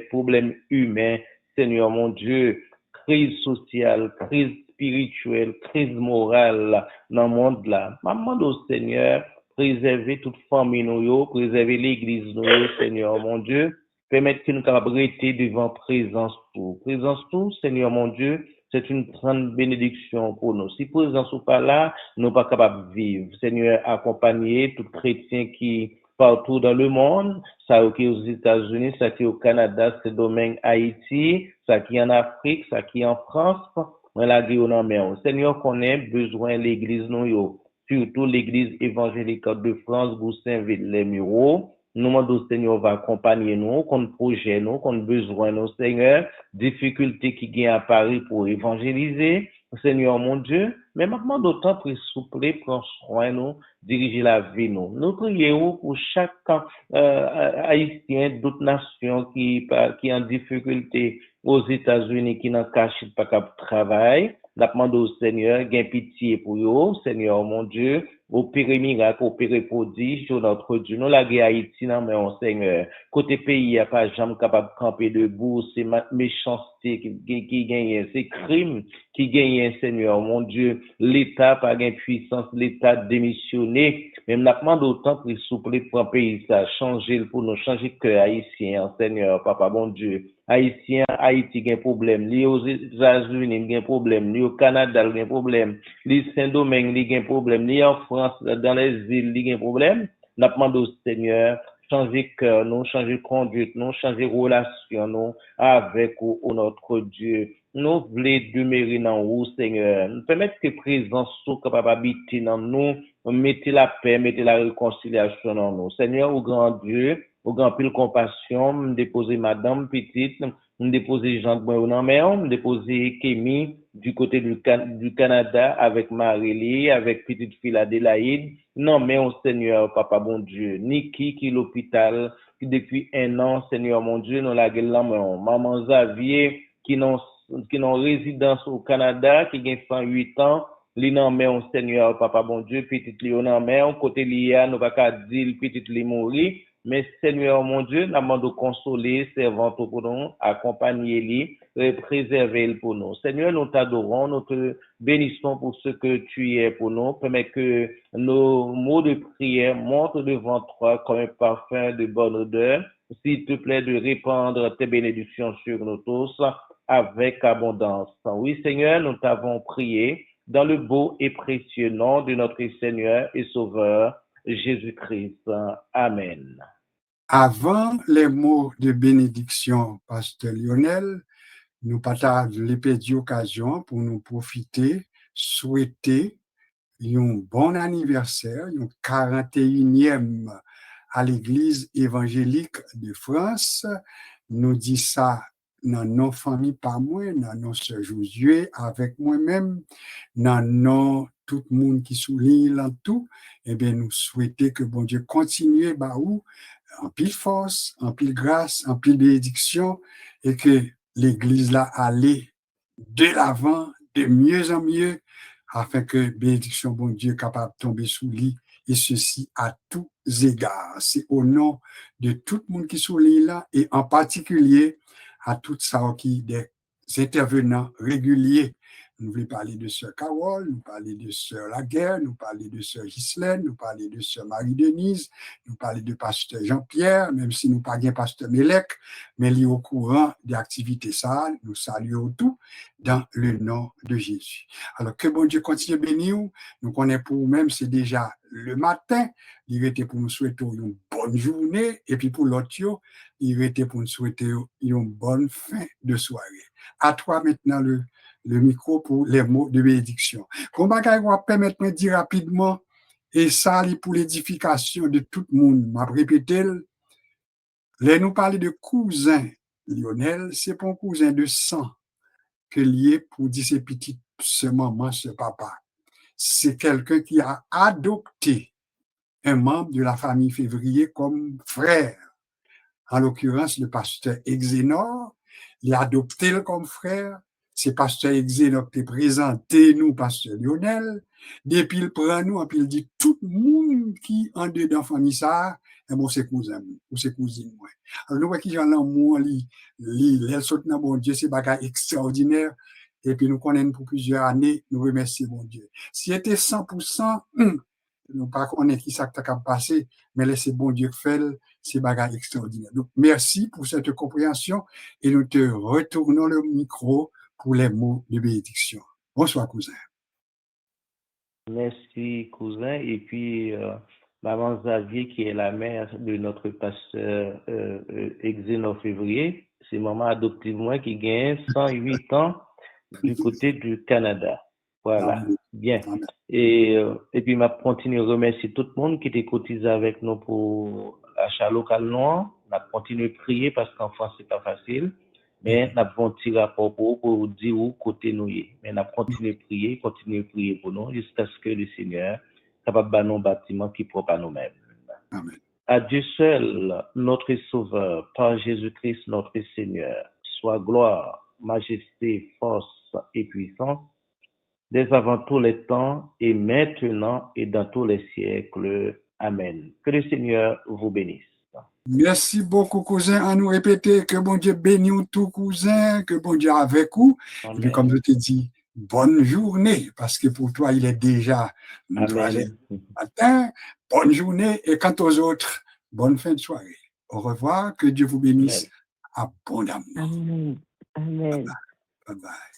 problèmes humains, Seigneur mon Dieu, crise sociale, crise spirituelle, crise morale dans le monde là. Je demande au Seigneur, préserver toute famille nous, préserver l'église nous, Seigneur mon Dieu, permettre que nous puissions rester devant présence tout. Présence tout, Seigneur mon Dieu, c'est une grande bénédiction pour nous. Si présence ou pas là, nous ne sommes pas capables de vivre. Seigneur, accompagner tout chrétien qui partout dans le monde, ça qui est aux États-Unis, ça qui est au Canada, c'est domaine Haïti, ça qui est en Afrique, ça qui est en France, on la dit au Seigneur, qu'on ait besoin de l'église nous, surtout l'église évangélique de France, Goussainville, les Mureaux. Nous demandons, Seigneur, va accompagner nous, qu'on projet nous, qu'on besoin nous, Seigneur, difficultés qui gagnent à Paris pour évangéliser, Seigneur mon Dieu, mais maintenant d'autant plus souple, prends soin nous, diriger la vie nous. Nous prions pour chaque haïtien d'autres nations qui en difficulté aux États-Unis, qui n'en cachent pas de travail. Nous demandons au Seigneur, gain pitié pour eux, Seigneur mon Dieu, opérer miracle, opérer prodige sur notre Dieu. Nous la guerre Haïti, non, mais on Seigneur. Côté pays, il n'y a pas jamais capable de camper debout, c'est méchanceté qui gagne, c'est crime qui gagne, Seigneur mon Dieu. L'État pas gain puissance, l'État démissionné. Même n'a pas d'autant que souple pour un pays, ça changer pour nous changer que haïtien, Seigneur, papa bon Dieu. Haïtien, Haïti a un problème, li aux États-Unis a un problème, li au Canada a un problème, li Saint-Domingue a un problème, li en France, dans les îles, il y a un problème. Nous demandons au Seigneur, changer cœur, nous, changer conduite, nous, changer relation, nous, avec notre Dieu. Nous voulons demeurer dans vous, Seigneur. Nous permettre que présence soit capable d'habiter dans nous, mettez la paix, mettez la réconciliation dans nous. Seigneur, au grand Dieu, au grand pile compassion, me déposer madame petite, me déposer Jean de Bois me déposer Kémy du côté du Canada avec Marélie, avec petite fille Adélaïde. Non, mais au Seigneur, papa bon Dieu, Niki qui l'hôpital, qui depuis 1 an, Seigneur mon Dieu, nous la gueule maman Xavier, qui n'ont résidence au Canada, qui a 108 ans, li nan men au Seigneur, papa bon Dieu, petite li nan men, côté li a, nous pas qu'à dire petite li mourir, mais Seigneur mon Dieu, nous demandons consoler, servant pour nous, accompagner lui, préserver pour nous. Seigneur, nous t'adorons, nous te bénissons pour ce que tu es pour nous. Permets que nos mots de prière montent devant toi comme un parfum de bonne odeur. S'il te plaît de répandre tes bénédictions sur nous tous avec abondance. Oui, Seigneur, nous t'avons prié dans le beau et précieux nom de notre Seigneur et Sauveur, Jésus-Christ. Amen. Avant les mots de bénédiction, Pasteur Lionel, nous partageons les occasion pour nous profiter, souhaiter un bon anniversaire, un 41e à l'Église évangélique de France. Nous dit ça dans nos familles par moi, dans nos sœurs Josué, avec moi-même, dans nos tout le monde qui souligne là tout, eh bien, nous souhaitons que bon Dieu continue en pile force, en pile grâce, en pile bénédiction, et que l'Église là allait de l'avant, de mieux en mieux, afin que bénédiction, bon Dieu, capable de tomber sous lui, et ceci à tous égards. C'est au nom de tout le monde qui souligne là, et en particulier à toutes ça qui des intervenants réguliers. Nous voulons parler de Sœur Carole, nous parler de Sœur Laguerre, nous parler de Sœur Ghislaine, nous parler de Sœur Marie-Denise, nous parler de Pasteur Jean-Pierre, même si nous ne parlons pas de Pasteur Mélec, mais lié au courant des activités ça, nous saluons tout dans le nom de Jésus. Alors que bon Dieu continue à bénir, nous connaissons pour nous-mêmes, c'est déjà le matin, il était pour nous souhaiter une bonne journée, et puis pour l'autre, il était pour nous souhaiter une bonne fin de soirée. À toi maintenant le micro pour les mots de bénédiction. Comment on permettre de dire rapidement, et ça, pour l'édification de tout le monde, m'a répété, là, nous parler de cousin Lionel, c'est pas un cousin de sang que lié pour dire ses petites, ce maman, ce papa. C'est quelqu'un qui a adopté un membre de la famille Février comme frère. En l'occurrence, le pasteur Exénor, il a adopté comme frère. c'est pasteur Exénoque qui présenté nous, pasteur Lionel. Depuis il prend nous, puis il dit tout le monde qui en dedans famille ça, et bon, c'est cousin ou c'est cousine. Alors, nous voyons qui j'en l'amour, elle saute dans bon Dieu, c'est bagage extraordinaire. Et puis nous connaissons pour plusieurs années, nous remercions bon Dieu. Si c'était 100%, nous pas connaissons qui ça t'a passé, mais laissez bon Dieu faire, c'est bagage extraordinaire. Donc, merci pour cette compréhension et nous te retournons le micro pour les mots de bénédiction. Bonsoir, cousin. Merci, cousin. Et puis, Maman Xavier, qui est la mère de notre pasteur Exénoque Février, c'est maman adoptive moi qui gagne 108 ans du côté du Canada. Voilà. Amen. Bien. Amen. Et puis, m'a continué à remercier tout le monde qui était cotisé avec nous pour l'achat local noir. On a continué à prier parce qu'en France, c'est pas facile. Mais on a un petit rapport pour dire où côté nous est. Mais on a continué à prier pour nous jusqu'à ce que le Seigneur capable de bâtir un bâtiment qui est propre à nous-mêmes. Amen. À Dieu seul, notre Sauveur, par Jésus-Christ, notre Seigneur, soit gloire, majesté, force et puissance, dès avant tous les temps et maintenant et dans tous les siècles. Amen. Que le Seigneur vous bénisse. Merci beaucoup, cousin. À nous répéter que bon Dieu bénisse tout, cousin, que bon Dieu avec vous. Et puis, comme je te dis, bonne journée, parce que pour toi, il est déjà 3h matin. Bonne journée. Et quant aux autres, bonne fin de soirée. Au revoir. Que Dieu vous bénisse abondamment. Amen. Amen. Bye bye.